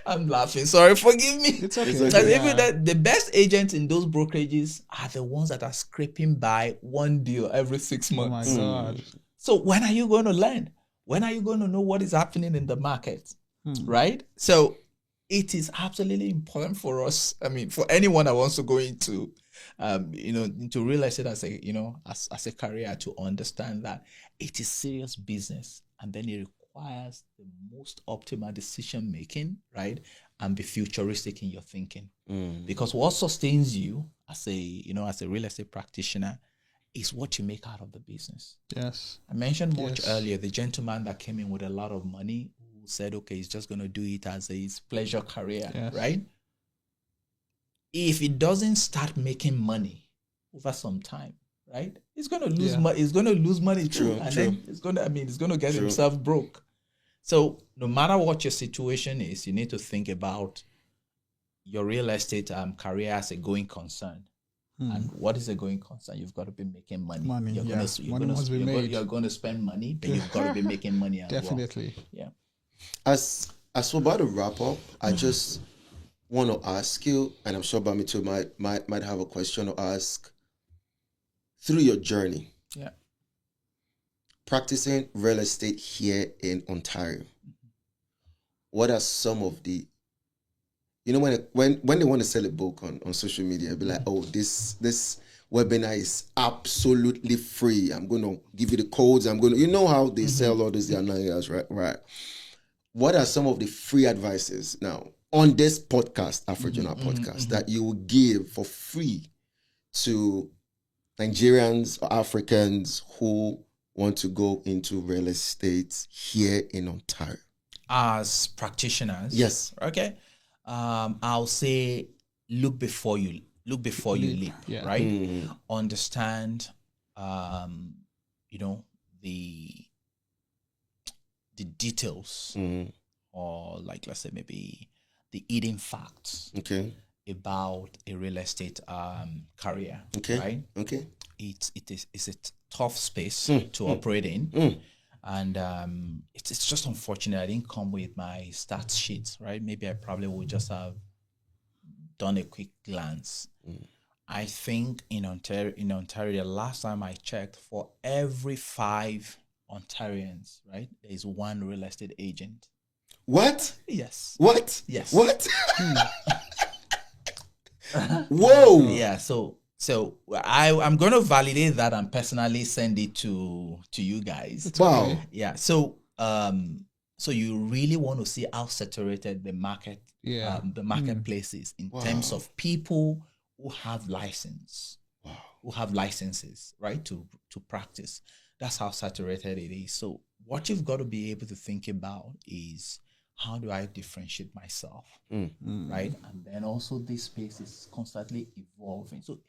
I'm laughing. Sorry, forgive me. It's okay. Even that the best agents in those brokerages are the ones that are scraping by one deal every 6 months. Oh my God. So when are you going to learn? When are you going to know what is happening in the market? Right? So it is absolutely important for us. I mean, for anyone that wants to go into into real estate as a career, to understand that it is serious business, and then it requires the most optimal decision making, right? And be futuristic in your thinking. Because what sustains you as a real estate practitioner is what you make out of the business. Yes. I mentioned much earlier the gentleman that came in with a lot of money who said, okay, he's just going to do it as a pleasure career, right? If it doesn't start making money over some time, right? He's going to lose money. He's going to lose money too, and then it's going to get himself broke. So no matter what your situation is, you need to think about your real estate career as a going concern. And what is a going concern? You've got to be making money. You're going to spend money, but you've got to be making money as Definitely. well. Yeah. As we're about to wrap up, I just want to ask you, and I'm sure Bami too might have a question to ask. Through your journey, practicing real estate here in Ontario, what are some of the, when they want to sell a book on social media, they'll be like, oh, this webinar is absolutely free. I'm going to give you the codes. You know how they sell all these annuals, right? What are some of the free advices now on this podcast, Afro Journal Podcast, that you will give for free to Nigerians or Africans who want to go into real estate here in Ontario? As practitioners? Yes. Okay. I'll say look before you leap, right? Understand, the details, or like, let's say maybe the hidden facts about a real estate career, right? Okay. It's a tough space to operate in. And it's just unfortunate I didn't come with my stats sheets, right? Maybe I probably would just have done a quick glance. I think in Ontario, the last time I checked, for every 5 Ontarians, right, there is 1 real estate agent. What? Yes. What? Yes. What? Whoa. Yeah. So I'm going to validate that and personally send it to you guys. Wow. Okay. Yeah. So you really want to see how saturated the market, the marketplace is in terms of people who have licenses, right, to practice. That's how saturated it is. So what you've got to be able to think about is, how do I differentiate myself, right? And then also this space is constantly evolving. So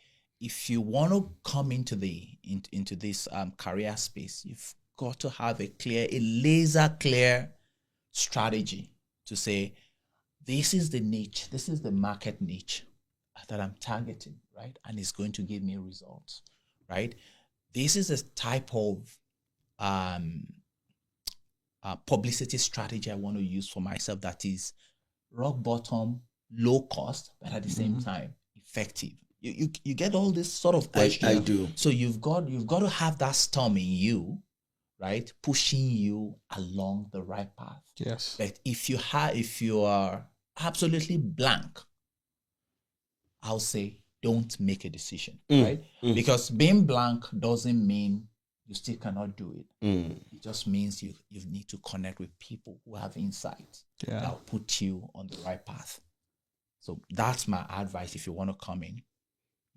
if you want to come into this career space, you've got to have a laser clear strategy to say, this is the niche, this is the market niche that I'm targeting, right? And it's going to give me results, right? This is a type of publicity strategy I want to use for myself that is rock bottom, low cost, but at the same time effective. You get all this sort of question. I do. So you've got to have that storm in you, right, pushing you along the right path. Yes. But if you are absolutely blank, I'll say don't make a decision, right? Because being blank doesn't mean you still cannot do it. It just means you need to connect with people who have insight that will put you on the right path. So that's my advice. If you want to come in,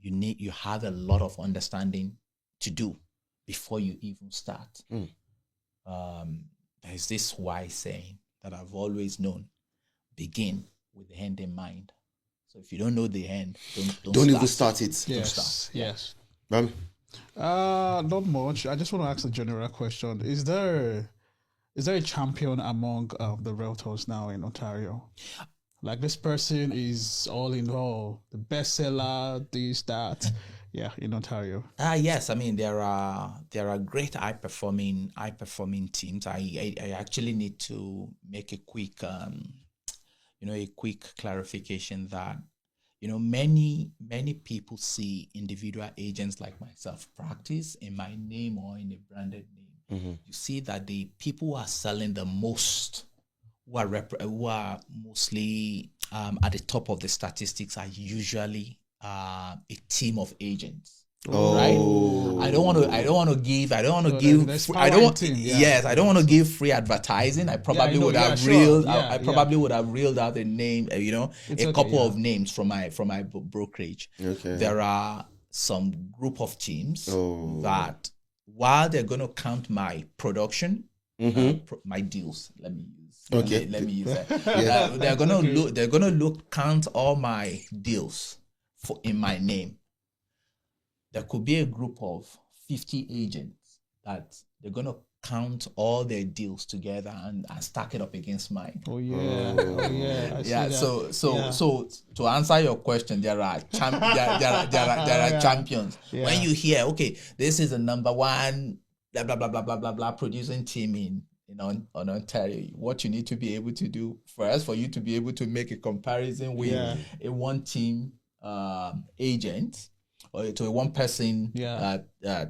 you have a lot of understanding to do before you even start. There's this wise saying that I've always known: begin with the end in mind. So if you don't know the end, don't even start it. Yes. Ma'am? Not much. I just want to ask a general question. Is there a champion among the realtors now in Ontario? Like, this person is all in all, the bestseller, this, that, in Ontario. Yes. I mean, there are great high performing teams. I actually need to make a quick clarification that, many people see individual agents like myself practice in my name or in a branded name. You see that the people who are selling the most, who are mostly at the top of the statistics, are usually a team of agents. Right? I don't want to give free advertising. I probably would have reeled out a name, a couple of names from my brokerage. Okay. There are some group of teams that, while they're going to count my production, my deals, let me use that. They're gonna count all my deals in my name. there could be a group of 50 agents that they're going to count all their deals together and stack it up against mine. Oh yeah, oh yeah. I see Yeah. that. So to answer your question, there are champions. Yeah. When you hear, okay, this is the number one blah blah blah blah blah blah blah producing team in Ontario, what you need to be able to do first for you to be able to make a comparison with a one team agent or to a one person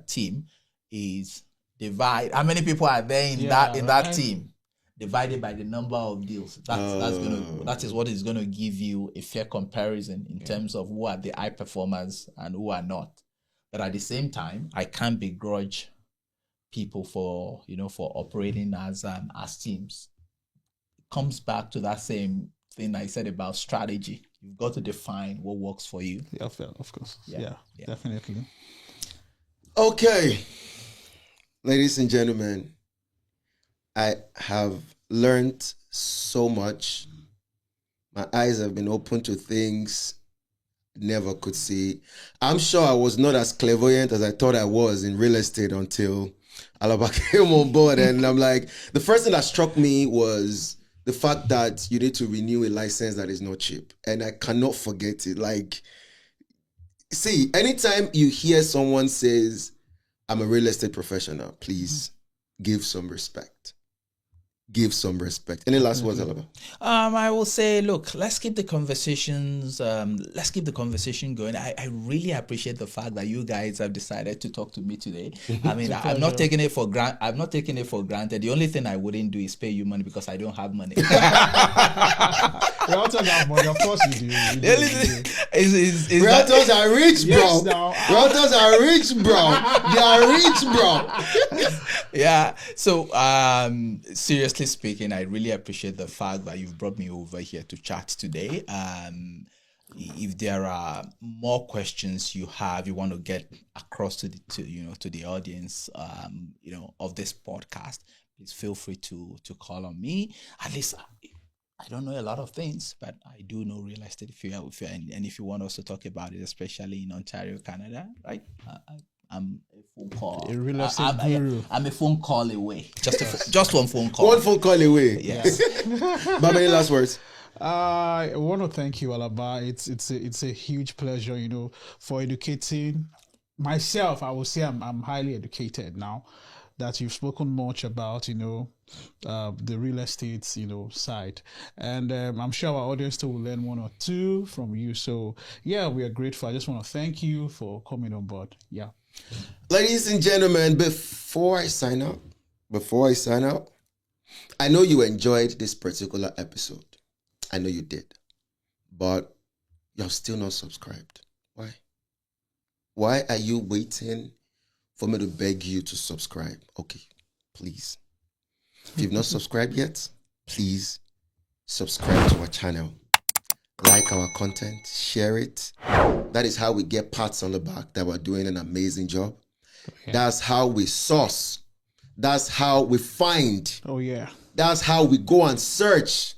team is divide how many people are there in that team divided by the number of deals. That is what is gonna give you a fair comparison in terms of who are the high performers and who are not. But at the same time, I can't begrudge people for operating as teams. It comes back to that same thing I said about strategy. You've got to define what works for you. Yeah, of course. Yeah, definitely. Okay. Ladies and gentlemen, I have learned so much. My eyes have been opened to things never could see. I'm sure I was not as clairvoyant as I thought I was in real estate until Alaba came on board. And I'm like, the first thing that struck me was the fact that you need to renew a license that is not cheap. And I cannot forget it. Like, see, anytime you hear someone says, I'm a real estate professional, please give some respect. Give some respect. Any last words, Alaba? I will say, look, let's keep the conversation going. I really appreciate the fact that you guys have decided to talk to me today. I mean, I'm not taking it for granted. The only thing I wouldn't do is pay you money because I don't have money. Realtors have money, of course you do. Realtors are rich, bro. Realtors are rich, bro. They are rich, bro. Yeah. So, seriously speaking, I really appreciate the fact that you've brought me over here to chat today. If there are more questions you want to get across to the audience, of this podcast, please feel free to call on me. At least I don't know a lot of things, but I do know real estate. And if you want us to talk about it, especially in Ontario, Canada, right? I'm a phone call. A real estate guru. I'm a phone call away. Just one phone call. One phone call away. Yes. But many last words. I want to thank you, Alaba. It's a huge pleasure, for educating myself. I will say I'm highly educated now that you've spoken much about, the real estate, side. And I'm sure our audience too will learn one or two from you. So, yeah, we are grateful. I just want to thank you for coming on board. Yeah. Ladies and gentlemen, before I sign out, I know you enjoyed this particular episode. I know you did. But you're still not subscribed. Why? Why are you waiting for me to beg you to subscribe? Okay, please. If you've not subscribed yet, please subscribe to our channel. Like our content, share it. That is how we get pats on the back that we're doing an amazing job. Okay. That's how we source. That's how we find. Oh, yeah. That's how we go and search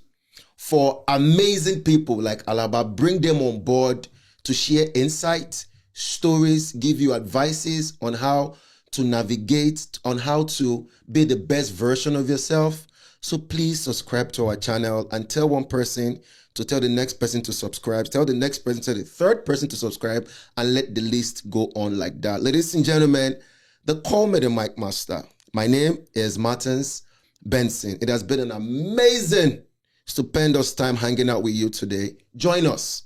for amazing people like Alaba. Bring them on board to share insight, stories, give you advices on how to navigate, on how to be the best version of yourself. So please subscribe to our channel and tell one person to tell the next person to subscribe, tell the next person, tell the third person to subscribe, and let the list go on like that. Ladies and gentlemen, the Call Me the Mic Master. My name is Martins Benson. It has been an amazing, stupendous time hanging out with you today. Join us.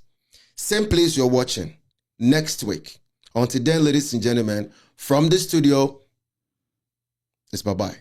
Same place you're watching next week. Until then, ladies and gentlemen, from the studio, it's bye-bye.